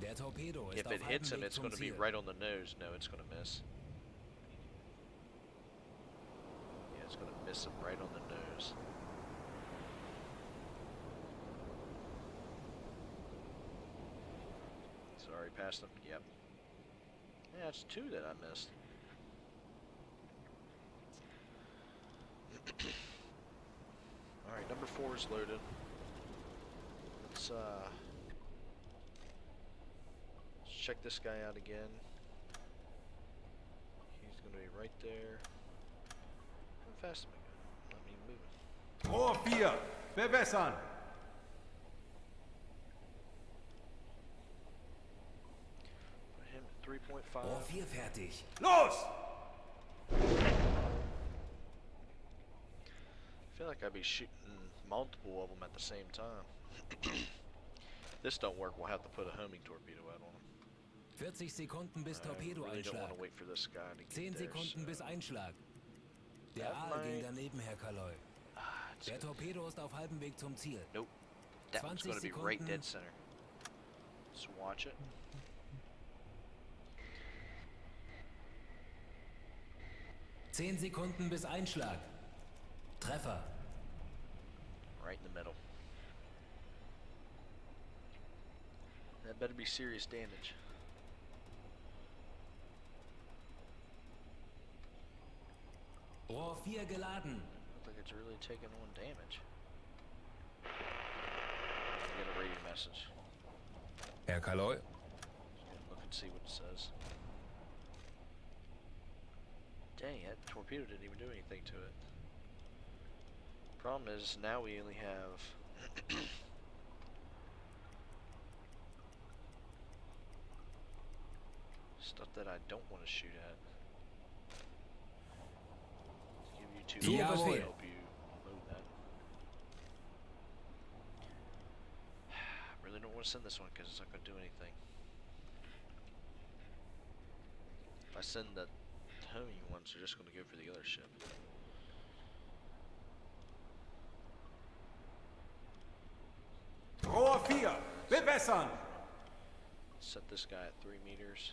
Der Torpedo ist
If
auf
it hits
halbem
him,
Weg
it's
zum
going to be
Ziel.
right on the nose. No, it's going to miss. Yeah, it's going to miss him right on the nose. Sorry, passed him. Yep. Yeah, it's 2 that I missed. Alright, number 4 is loaded. Let's check this guy out again. He's gonna be right there. How fast am I going? Not me moving.
Rohr 4, bewässern!
Put him at 3.5.
Rohr 4 fertig.
Los!
I feel like I'd be shooting multiple of them at the same time. This don't work, we'll have to put a homing torpedo out on him.
40 Sekunden bis
I really don't want
Torpedoeinschlag.
to wait for this guy to get
10
there,
Sekunden bis
so-
Einschlag. Der
That
Aal ging
might-
daneben, Herr Kaloi.
It's
Der
good.
Torpedo ist auf halbem Weg zum Ziel.
Nope. That one's
20
going to be right
Sekunden.
dead center. Let's watch it.
Zehn Sekunden bis Einschlag. Treffer.
Right in the middle. That better be serious damage.
Rohr 4 geladen.
Looks like it's really taking on damage. I get a radio message.
Herr Kaloi.
Just gonna look and see what it says. Dang, that torpedo didn't even do anything to it. Problem is, now we only have stuff that I don't want to shoot at. Give you 2
Jawohl.
minutes to help you load that. Really don't want to send this one because it's not going to do anything. If I send the homing ones, they're just going to go for the other ship.
Rohr 4, bewässern!
Set this guy at 3 meters.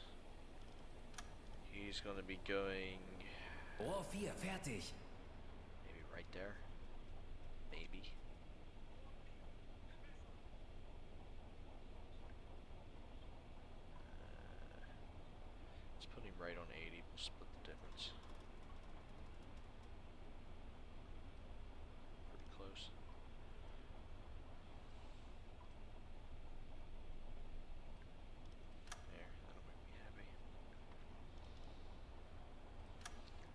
He's going to be going
Rohr 4 fertig.
maybe right there. Maybe. Let's put him right on 80. We'll split the difference. Pretty close. There, that'll make me happy.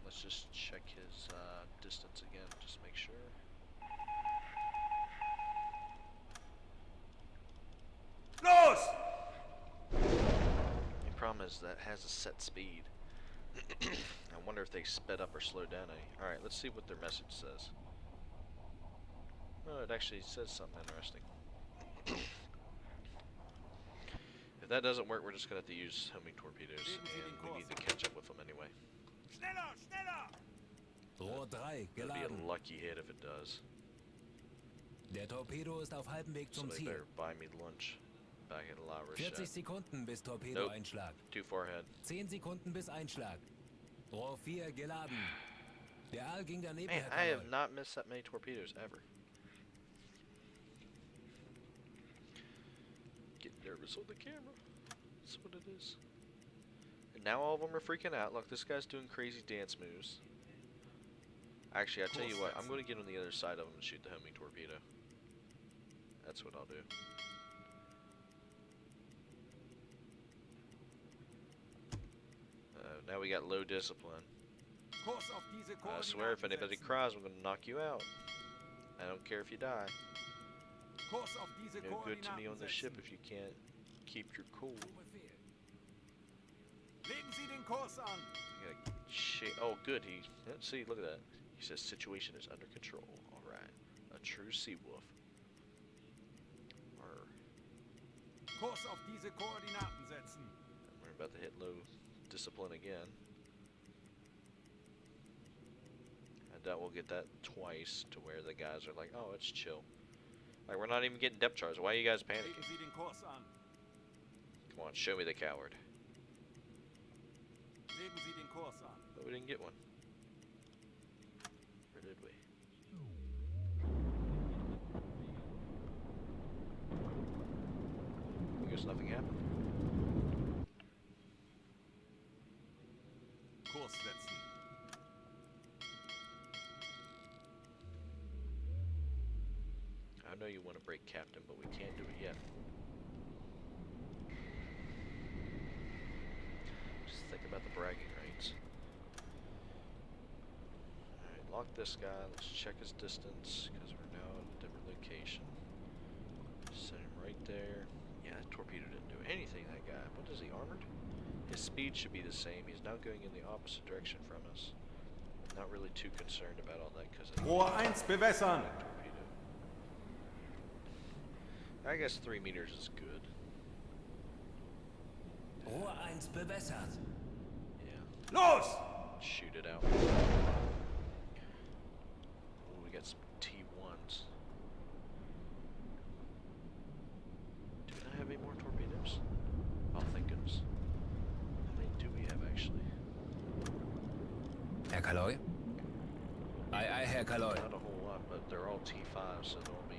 Let's just check his distance again, just make sure.
Los!
The problem is that has a set speed. I wonder if they sped up or slowed down any. Alright, let's see what their message says. Oh, it actually says something interesting. If that doesn't work, we're just going to have to use homing torpedoes, and we need to catch up with them anyway.
Schneller, schneller!
Rohr 3
It'll be
geladen.
a lucky hit if it does.
Der Torpedo ist auf halbem Weg zum
Somebody
Ziel.
better buy me lunch back at La
40
Rochelle.
Sekunden bis Torpedoeinschlag.
Too far ahead.
10 Sekunden bis Einschlag. Rohr 4 geladen. Der Aal ging daneben,
Man,
Herr
I have
Kaloi.
not missed that many torpedoes ever. Getting nervous on the camera. That's what it is. And now all of them are freaking out. Look, this guy's doing crazy dance moves. Actually, I'll tell you what. I'm going to get on the other side of him and shoot the homing torpedo. That's what I'll do. Now we got low discipline. I swear if anybody cries, I'm going to knock you out. I don't care if you die. No good to me on the ship if you can't keep your cool. Oh, good. Let's see, look at that. He says situation is under control. Alright. A true sea wolf. We're about to hit low discipline again. I doubt we'll get that twice to where the guys are like, oh, it's chill. Like, we're not even getting depth charts. Why are you guys panicking? Come on, show me the coward. But we didn't get one. Or did we? I guess nothing happened. I know you want to break captain, but we can't do it yet. Just think about the bragging rights. Alright, lock this guy. Let's check his distance, because we're now at a different location. Set him right there. Yeah, that torpedo didn't do anything, that guy. What is he, armored? His speed should be the same. He's now going in the opposite direction from us. I'm not really too concerned about all that, because
Rohr 1 bewässern.
I guess 3 meters is good.
Rohr 1 bewässert.
Yeah.
Los!
Shoot it out. Oh, we got some T1s. Do we not have any more torpedoes? Oh, thank goodness. How many do we have, actually?
Herr Kaloy? Aye, aye, Herr Kaloy.
Not a whole lot, but they're all T5s, so they'll be...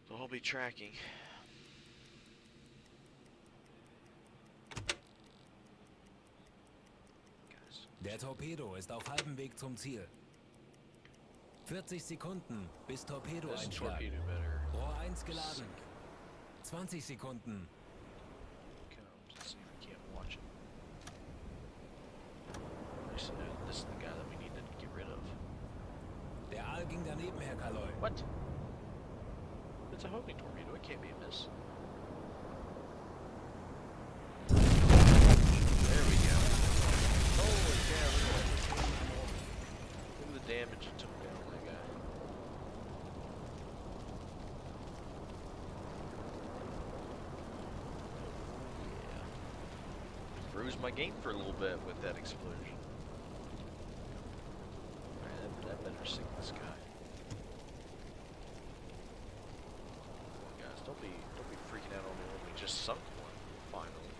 They'll be tracking.
Der Torpedo ist auf halbem Weg zum Ziel. 40 Sekunden bis Torpedoeinschlag. Rohr 1 geladen. 20 Sekunden.
Let's see if we can't watch it. This is the guy that we need to get rid of.
Der Aal ging daneben, Herr Kaloy.
What? It's a homing torpedo. It can't be a miss. There we go. Holy cow, look at the damage it took down that guy. Yeah. Froze my game for a little bit with that explosion. Alright, that better sink this guy. Don't be freaking out on me when we just sunk one, finally.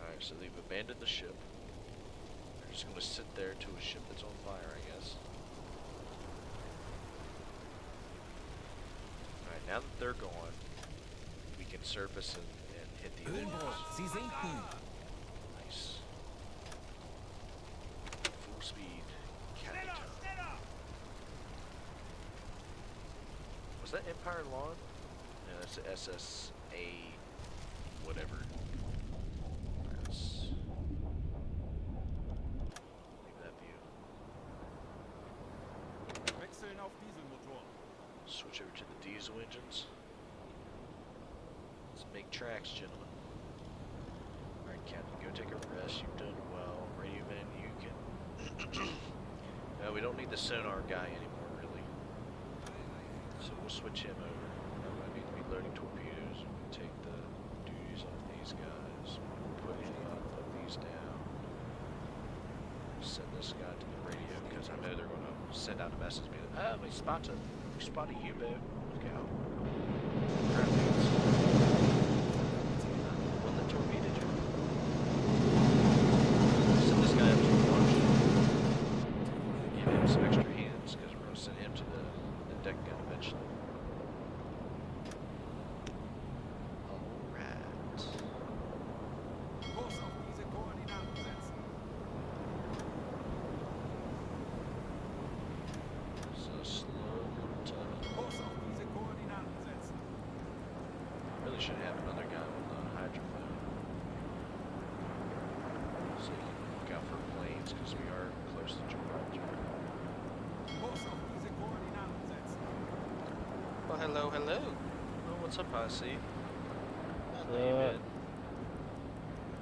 Alright, so they've abandoned the ship. They're just gonna sit there to a ship that's on fire, I guess. Alright, now that they're gone, we can surface and hit the
Höhenbruch, Sie sinken.
Nice. Full speed. Captain. Was that Empire Lawn? No, that's the SSA whatever. Let's leave that view.
Wechseln auf Dieselmotor.
Switch over to the diesel engines. Let's make tracks, gentlemen. Alright, Captain, go take a rest. You've done well. Radio man, you can... No, we don't need the sonar guy anymore, really. So we'll switch him over. I need to be loading torpedoes. We'll take the duties off these guys. Put him up, put these down. Send this guy to the radio, because I know they're going to send out a message. Oh, we spot a U-boat. Look out. Crap, dudes. One that torpedoed you. Send this guy up to the launch. Give him some extra hands, because we're going to send him to the deck gun. lanes because we are close to Gibraltar.
Kurs auf diese Koordinaten setzen.
Well, hello, hello.
Oh, what's up, Posse?
Uh,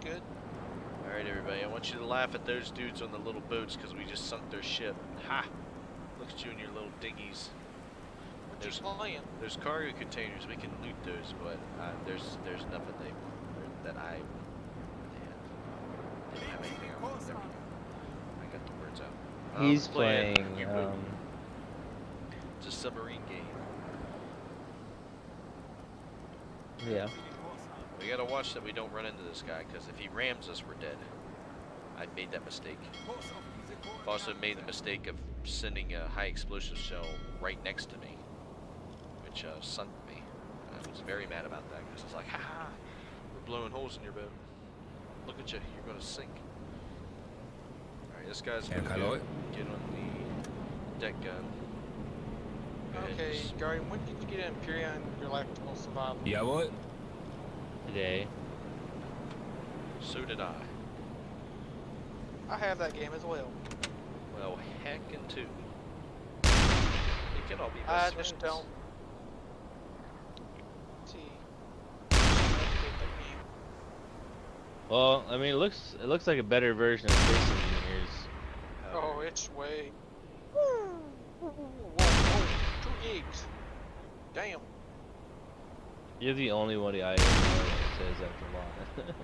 Good.
Alright, everybody, I want you to laugh at those dudes on the little boats because we just sunk their ship. Ha! Look at you and your little dinghies.
What you playing?
There's cargo containers, we can loot those, but there's nothing that I didn't have anything on. There we go. I got the words out.
he's
We're
playing.
U-boat. It's a submarine game.
Yeah.
We gotta watch that we don't run into this guy, because if he rams us, we're dead. I made that mistake.
Kurs auf diese
I've also
Koordinaten
made the mistake of sending a high explosive shell right next to me, which sunk me. I was very mad about that, because it's like, ha! We're blowing holes in your boat. Look at you, you're gonna sink. Alright, this guy's gonna
Hello.
get on the deck gun. Go ahead and
Okay,
just-
Guardian, when did you get Imperial and Galactical Survival?
Jawohl.
Today.
So did I.
I have that game as well.
Well, heckin' too. It can all be
I
best
just
friends.
don't see. Update that game.
Well, I mean, it looks like a better version of Space Engineers.
Oh, it's way. Whoa, whoa, 2 gigs. Damn.
You're the only one I know that says that's a lot.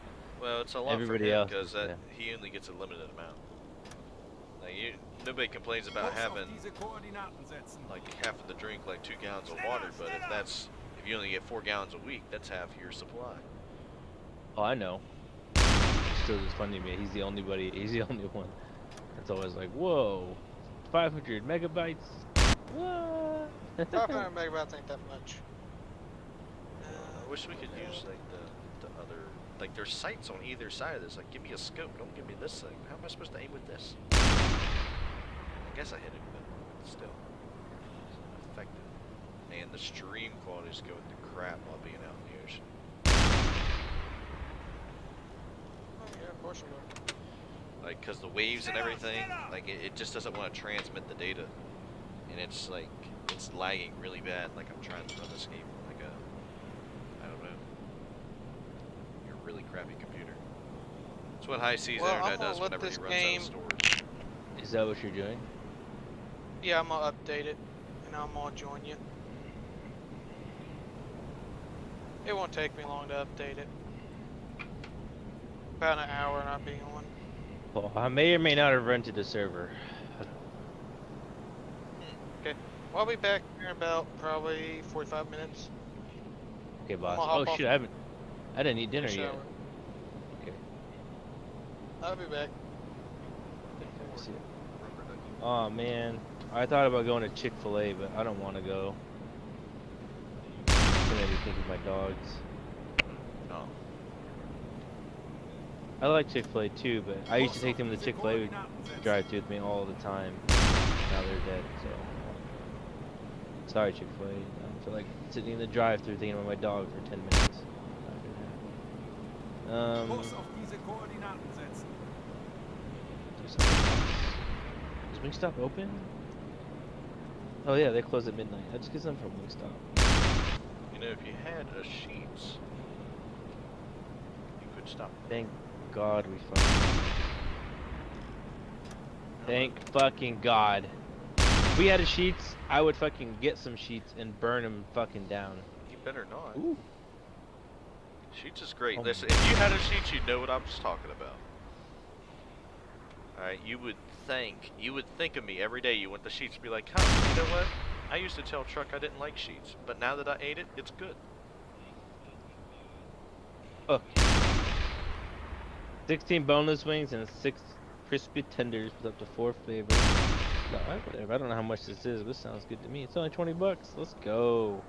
Well, it's a lot
Everybody
for him
else
because
is, yeah.
he only gets a limited amount. Like nobody complains about
Kurs auf
having
diese Koordinaten setzen.
like half of the drink, like 2 gallons of water. But if you only get 4 gallons a week, that's half your supply.
Oh, I know. It's still just funny to me. He's the only one. It's always like, whoa, 500 megabytes. What?
500 megabytes ain't that much.
I wish we could use like the other, like there's sights on either side of this. Like, give me a scope, don't give me this thing. How am I supposed to aim with this? I guess I hit it, but still, it's not effective. And the stream quality's going to crap while being out in the ocean.
Oh, yeah, of course you will.
Like, cause the waves and everything, like it just doesn't want to transmit the data, and it's like it's lagging really bad. Like I'm trying to run this game on like a, I don't know, your really crappy computer. That's what high seas
Well,
internet
I'm gonna
does
let
whenever he
this
runs out
game-
of storage.
Is that what you're doing?
Yeah, I'm gonna update it, and I'm gonna join you. It won't take me long to update it. About an hour and I'll be on.
Well, I may or may not have rented the server.
Okay. Well, I'll be back here in about probably 45 minutes.
Okay, boss.
I'ma hop
Oh
off
shit, I didn't eat dinner
the
yet.
shower.
Okay.
I'll be back.
I see it. Oh man, I thought about going to Chick-fil-A, but I don't want to go. It's gonna make me think of my dogs.
Oh,
I like Chick-fil-A too, but I used to take them to Chick-fil-A would drive through with me all the time. Now they're dead, so sorry Chick-fil-A. I feel like sitting in the drive-through thinking about my dog for 10 minutes. Not gonna happen.
Kurs auf diese Koordinaten setzen.
Do something else. Is Wingstop open? Oh yeah, they close at midnight. I just get some from Wingstop.
you know, if you had a sheets, you could stop.
Thank God we fucking. Thank fucking God. If we had a sheets, I would fucking get some sheets and burn them fucking down.
You better not.
Ooh.
Sheets is great.
Oh
Listen,
my
if you had a sheets, you'd know what I was talking about. Alright, you would think of me every day. You want the sheets to be like, huh, you know what? I used to tell Truck I didn't like sheets, but now that I ate it, it's good.
Fuck. 16 boneless wings and 6 crispy tenders with up to 4 flavors. No, whatever. I don't know how much this is, but this sounds good to me. It's only 20 bucks. Let's go.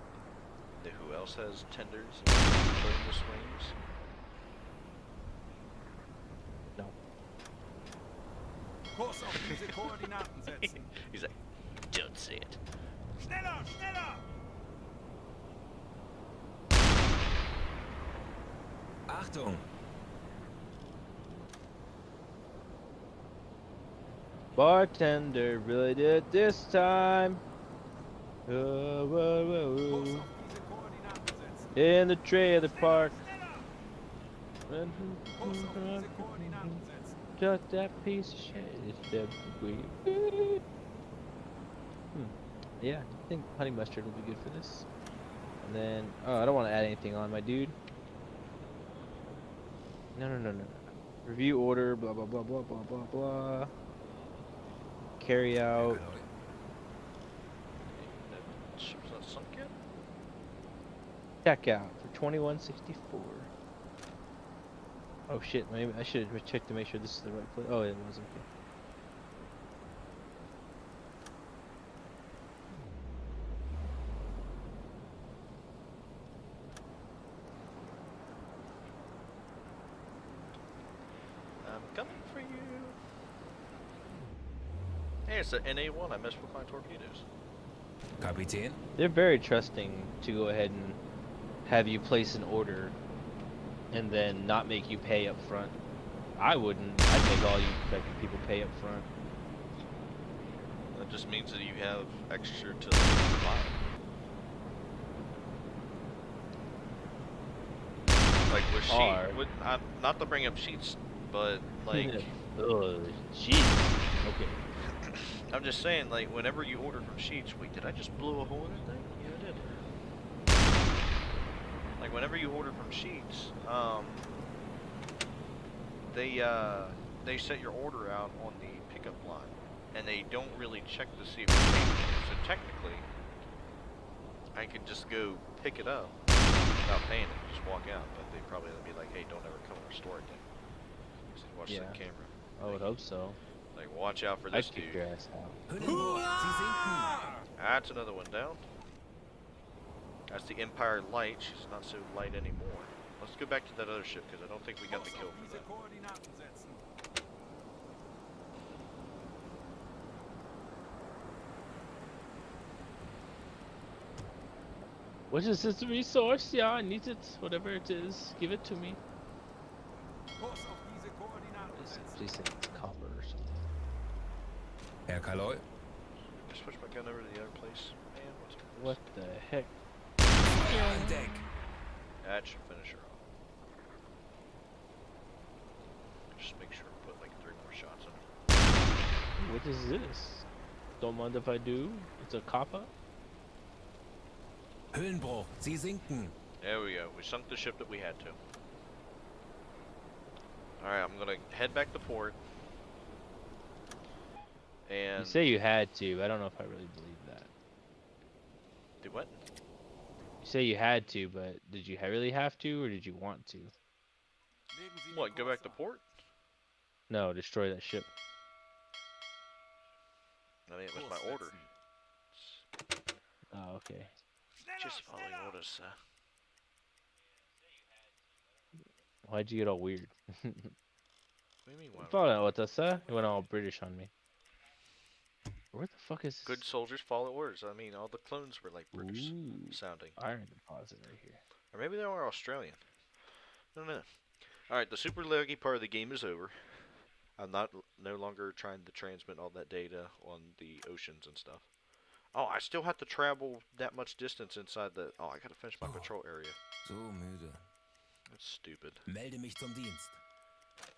Who else has tenders and boneless wings?
No.
Kurs auf diese Koordinaten setzen.
He's like, don't say it.
Schneller, schneller!
Achtung!
Bartender really did this time.
Kurs auf diese Koordinaten setzen.
In the trailer park.
Kurs auf diese Koordinaten setzen.
Just that piece of shit is dead. Yeah, I think honey mustard will be good for this. And then, oh, I don't want to add anything on, my dude. No. Review order, blah, blah, blah, blah, blah, blah, blah. Carry
Herr
out.
Kaloi.
That ship's not sunk yet?
Checkout for 2164. Oh shit, maybe I should have checked to make sure this is the right place. Oh, it was okay.
I'm coming for you. Hey, it's the NA1. I messed with my torpedoes.
Kapitän.
They're very trusting to go ahead and have you place an order and then not make you pay up front. I wouldn't. I'd make all you fucking people pay up front.
That just means that you have extra to provide. Like with not to bring up sheets, but like
Jeez. Okay.
I'm just saying, like whenever you order from Sheets, wait, did I just blow a hole in that thing? Yeah, I did. Like whenever you order from Sheets, they set your order out on the pickup line, and they don't really check to see if it's paid. So technically, I could just go pick it up without paying it, just walk out. But they probably would be like, "Hey, don't ever come and restore it." Then, so you watch the camera.
I would hope so.
Like, watch out for
I
this
kick
dude.
your ass out.
Hüllenbord, Sie sinken.
That's another one down. That's the Empire Light. She's not so light anymore. Let's go back to that other ship because I don't think we got the
Kurs
kill
auf
for
diese
that.
Koordinaten setzen.
What is this resource? Yeah, I need it. Whatever it is, give it to me.
Kurs auf diese Koordinaten setzen.
Please say it's copper or something.
Herr Kaloi.
Just switch my gun over to the other place. Man, what's up?
What the heck?
Feuer an Deck.
That should finish her off. Just make sure to put like 3 more shots on her.
What is this? Don't mind if I do. It's a copper.
Hüllenbruch, Sie sinken.
There we go. We sunk the ship that we had to. Alright, I'm gonna head back to port. And
You say you had to. I don't know if I really believe that.
do what?
You say you had to, but did you really have to, or did you want to?
Legen Sie den
What, go
Kurs
back to
an.
port?
No, destroy that ship.
I mean, it was
Kurs
my order.
setzen.
Oh, okay.
Just following orders, sir.
Why'd you get all weird?
What do you mean, why?
Follow what that sir? It went all British on me. Where the fuck is this?
Good soldiers follow orders. I mean, all the clones were like British
Ooh,
sounding.
iron deposit right here.
Or maybe they were Australian. I don't know. Alright, the super laggy part of the game is over. I'm no longer trying to transmit all that data on the oceans and stuff. Oh, I still have to travel that much distance inside the... Oh, I gotta finish my patrol area.
So müde.
That's stupid.
Melde mich zum Dienst.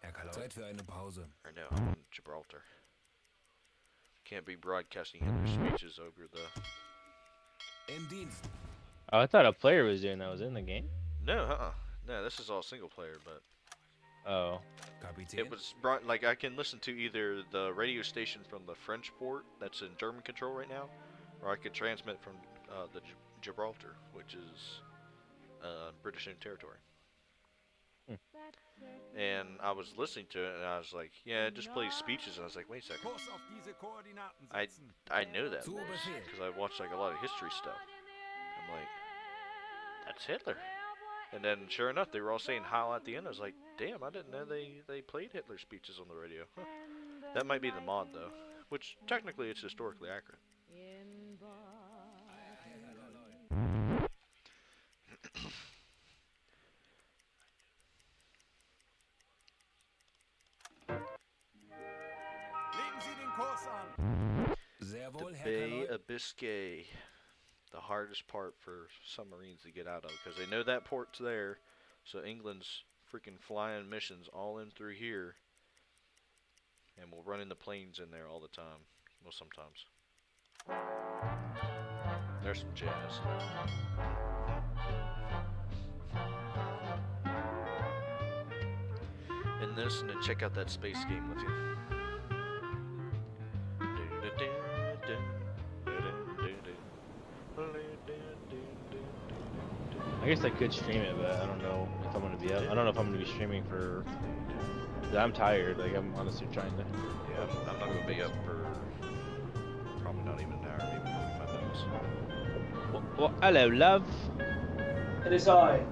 Herr Kaloi. Zeit für eine Pause.
Right now, I'm in Gibraltar. Can't be broadcasting Hitler speeches over the...
Im Dienst.
Oh, I thought a player was doing that. Was in the game?
No, No, this is all single player, but...
Oh.
Kapitän.
It was brought... Like, I can listen to either the radio station from the French port that's in German control right now, or I could transmit from the Gibraltar, which is British-owned territory. And I was listening to it, and I was like, yeah, it just plays speeches, and I was like, wait a second.
Kurs auf diese Koordinaten
I
setzen.
know that
Zu Befehl.
because I watched like a lot of history stuff. I'm like, that's Hitler. And then sure enough, they were all saying Heil at the end. I was like, damn, I didn't know they played Hitler speeches on the radio. Huh. That might be the mod though, which technically it's historically accurate.
Legen Sie den Kurs
Sehr
The
wohl, Herr
Bay
Kaloi.
of Biscay. The hardest part for submarines to get out of, because they know that port's there. So England's freaking flying missions all in through here. And we'll run into planes in there all the time. Well, sometimes. There's some jazz. In this, and then check out that space game with you.
I guess I could stream it, but I don't know if I'm gonna be up. I don't know if I'm gonna be streaming for. 'Cause I'm tired. Like I'm honestly trying to.
Yeah, I'm not gonna be up for probably not even an hour, maybe 45 minutes.
Well, hello, love.
It is I.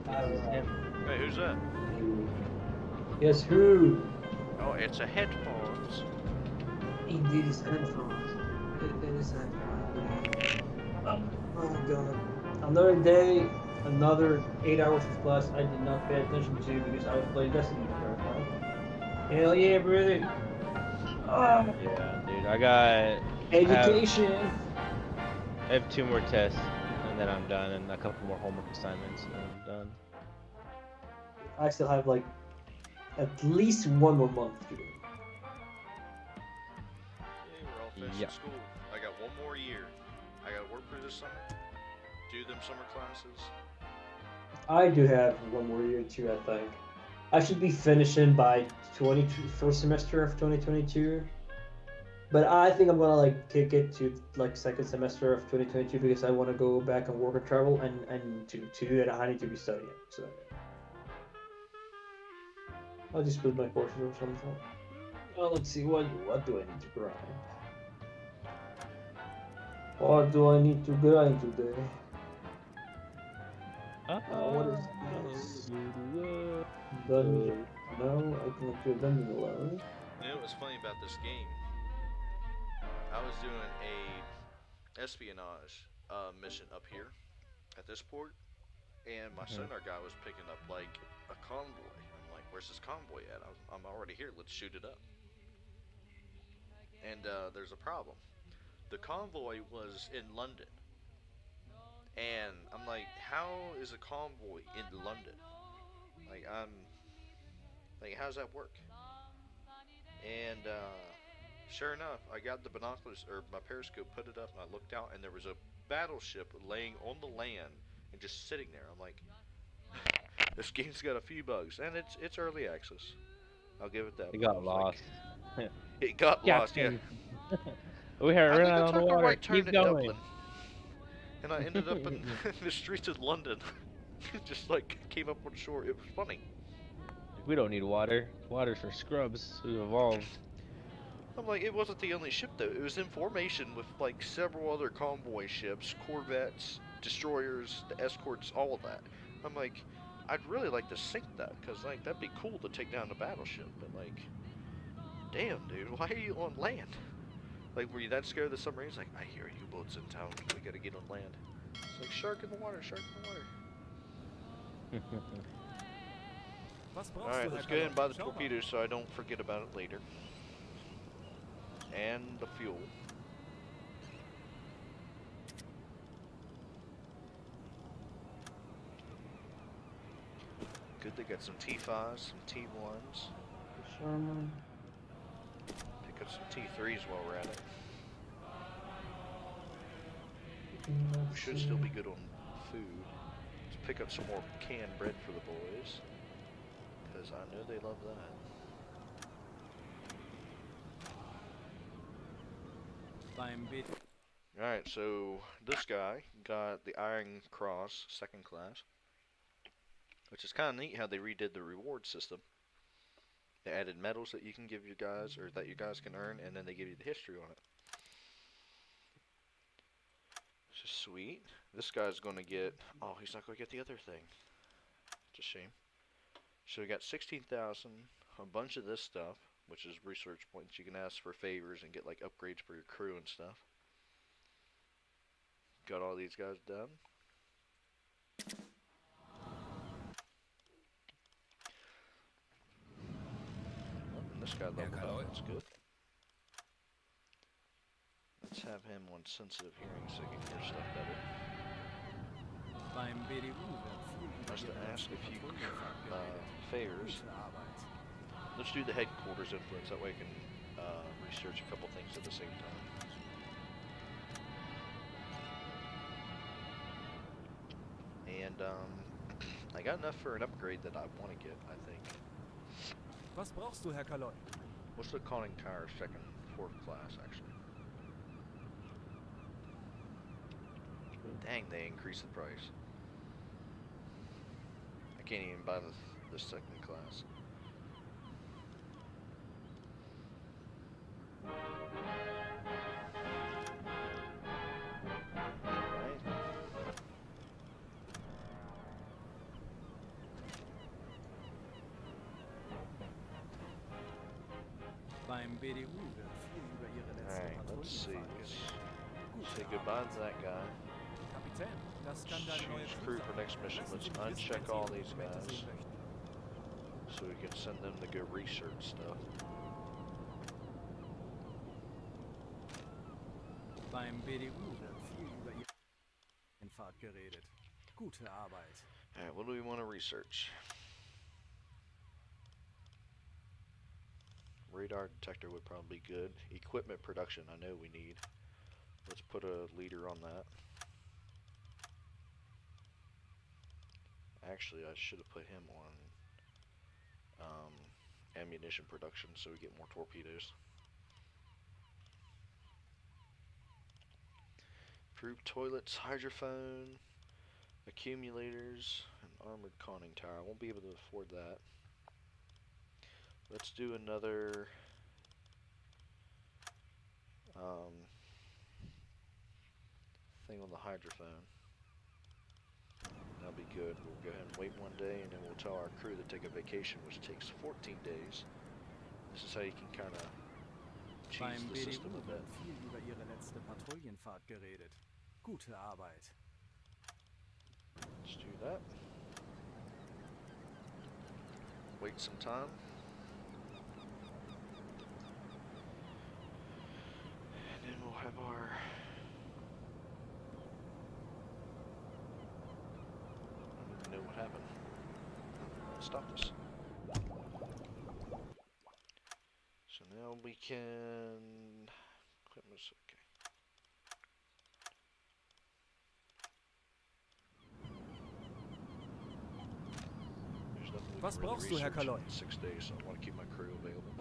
This is him.
Hey, who's that?
Yes, who?
Oh, it's a headphones.
Indeed, it's headphones. It is headphones. Oh god. Another day, another 8 hours of class I did not pay attention to because I was playing Destiny. Hell yeah, brother.
Yeah, dude. I got.
Education.
I have 2 more tests, and then I'm done, and a couple more homework assignments, and I'm done.
I still have like at least 1 more month to do.
Yeah, we're all finished
Yeah.
school. I got 1 more year. I gotta work for this summer. Do them summer classes.
I do have 1 more year too, I think. I should be finishing by first semester of 2022. But I think I'm gonna like kick it to like second semester of 2022 because I want to go back and work and travel, and to do that I need to be studying. So I'll just split my courses or something. Well, let's see, what do I need to grind? What do I need to grind today? What is this? Dungeon. No, I cannot do a dungeon alone.
You know what was funny about this game? I was doing a espionage mission up here at this port, and my sonar guy was picking up like a convoy. I'm like, "Where's this convoy at? I'm already here. Let's shoot it up." And there's a problem. The convoy was in London, and I'm like, "How is a convoy in London? Like, how does that work?" And sure enough, I got the binoculars or my periscope, put it up, and I looked out, and there was a battleship laying on the land and just sitting there. I'm like, this game's got a few bugs, and it's early access. I'll give it that.
It
but I
got
was
lost.
Like, it got lost, yeah.
We had
I
ran
think I
out on the
took a
water.
right turn
Keep
in
going.
Dublin, and I ended up in the streets of London. Just like came up on shore. It was funny.
We don't need water. Water's for scrubs who evolved.
I'm like, it wasn't the only ship though. It was in formation with like several other convoy ships, corvettes, destroyers, the escorts, all of that. I'm like, I'd really like to sink that, because like that'd be cool to take down the battleship. But like, damn, dude, why are you on land? Like, were you that scared of the submarines? Like, I hear U-boats in town. We gotta get on land. It's like, shark in the water, shark in the water.
Was brauchst du,
Alright,
Herr
let's go ahead and buy the
Kaloi? Schau mal.
torpedoes so I don't forget about it later. And the fuel. Good, they got some T5s, some T1s.
Sherman.
Pick up some T3s while we're at it. We should still be good on food. Let's pick up some more canned bread for the boys, because I know they love that.
Beim Bit.
Alright, so this guy got the Iron Cross, 2nd class, which is kind of neat how they redid the reward system. They added medals that you can give your guys, or that you guys can earn, and then they give you the history on it. It's just sweet. This guy's going to get, oh, he's not going to get the other thing. It's a shame. So we got 16,000, a bunch of this stuff, which is research points. You can ask for favors and get like upgrades for your crew and stuff. Got all these guys done. Oh, and this guy leveled up. That's good. have him on sensitive hearing so he can hear stuff better.
Beim BDU wird viel
I
über
was to
ihre
ask
letzte
a few
Patrouillenfahrt geredet.
favors.
Gute Arbeit.
Let's do the headquarters influence. That way I can research a couple things at the same time. And I got enough for an upgrade that I want to get, I think.
Was brauchst du, Herr Kaloy?
What's the conning tower second, fourth class, actually? Dang, they increased the price. I can't even buy the second class. Alright.
Beim BDU wird viel über ihre letzte
Alright, let's see.
Patrouillenfahrt
Let's
geredet. Gute
say goodbye
Arbeit.
to that guy.
Kapitän, das kann deine neue
Choose crew
Crew
for
sein.
next mission.
Lassen
Let's
Sie mich wissen,
uncheck
wenn Sie
all
Ihre
these
Dokumente
guys
sehen möchten.
so we can send them to go research stuff.
Beim BDU wird viel über ihre Fahrt geredet. Gute Arbeit.
Alright, what do we want to research? Radar detector would probably be good. Equipment production, I know we need. Let's put a leader on that. Actually, I should have put him on ammunition production so we get more torpedoes. Improved toilets, hydrophone, accumulators, and armored conning tower. I won't be able to afford that. Let's do another thing on the hydrophone. That'll be good. We'll go ahead and wait one day, and then we'll tell our crew to take a vacation, which takes 14 days. This is how you can kind of cheese
Beim
the system
BDU
a bit.
wird viel über ihre letzte Patrouillenfahrt geredet. Gute Arbeit.
Let's do that. Wait some time. And then we'll have our... I don't even know what happened. Stop this. So now we can... Equipment, okay. There's nothing we
Was
can really
brauchst du, Herr
research
Kaloy?
in 6 days, so I want to keep my crew available.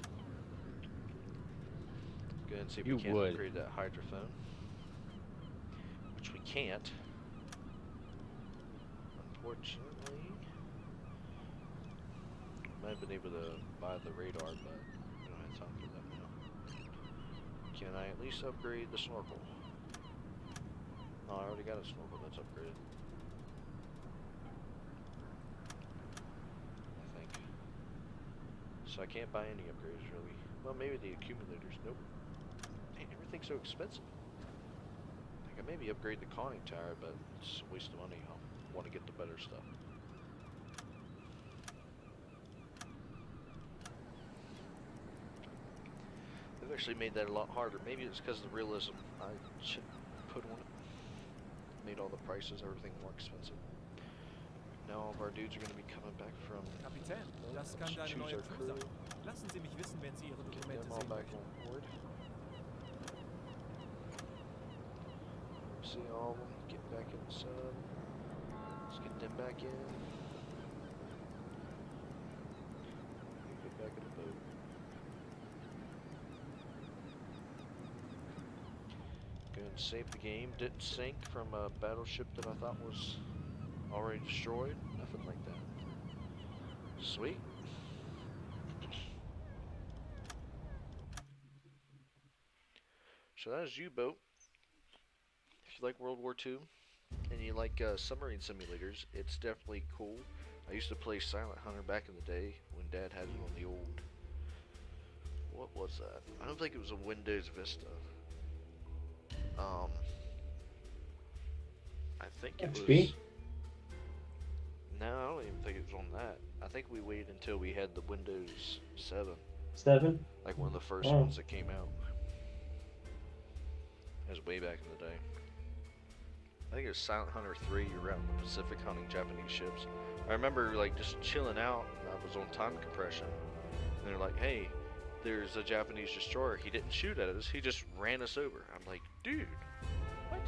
Go ahead and see if
You
we can
would.
upgrade that hydrophone. Which we can't. Unfortunately. Might have been able to buy the radar, but we don't have time for that now. Can I at least upgrade the snorkel? No, I already got a snorkel that's upgraded. I think. So I can't buy any upgrades really. Well, maybe the accumulators. Nope. Dang, everything's so expensive. I can maybe upgrade the conning tower, but it's a waste of money. I want to get the better stuff. They've actually made that a lot harder. Maybe it's because of the realism I should put on it. Made all the prices, everything more expensive. Now all of our dudes are going to be coming back from...
Kapitän, das kann
Let's
deine
choose
neue
our
Crew
crew.
sein. Lassen Sie mich wissen, wenn Sie Ihre
Get
Dokumente
them all
sehen
back
möchten.
on board. See all of them get back in the sub. Let's get them back in. Get back in the boat. Go ahead and save the game. Didn't sink from a battleship that I thought was already destroyed. Nothing like that. Sweet. So that is U-Boat. If you like World War II and you like submarine simulators, it's definitely cool. I used to play Silent Hunter back in the day when Dad had it on the old... What was that? I don't think it was a Windows Vista. I think it
XP?
was... No, I don't even think it was on that. I think we waited until we had the Windows 7.
7?
Like one of the first
Oh.
ones that came out. That was way back in the day. I think it was Silent Hunter 3. You're out in the Pacific hunting Japanese ships. I remember like just chilling out, and I was on time compression. And they're like, "Hey, there's a Japanese destroyer. He didn't shoot at us. He just ran us over." I'm like, "Dude, what?"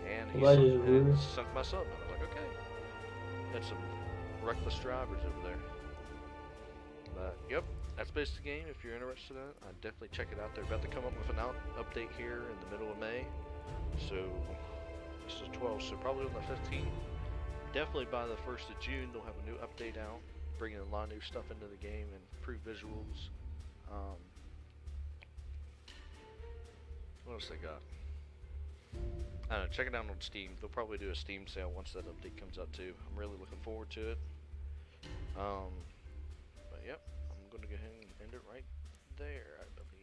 And he
That is
sunk,
rude.
and sunk my sub. I was like, "Okay." Had some reckless drivers over there. But yep, that's basically the game. If you're interested in it, I'd definitely check it out. They're about to come up with an update here in the middle of May. So this is 12, so probably on the 15th. Definitely by the 1st of June, they'll have a new update out, bringing a lot of new stuff into the game and improved visuals. What else they got? I don't know, check it out on Steam. They'll probably do a Steam sale once that update comes out too. I'm really looking forward to it. But yep, I'm going to go ahead and end it right there, I believe.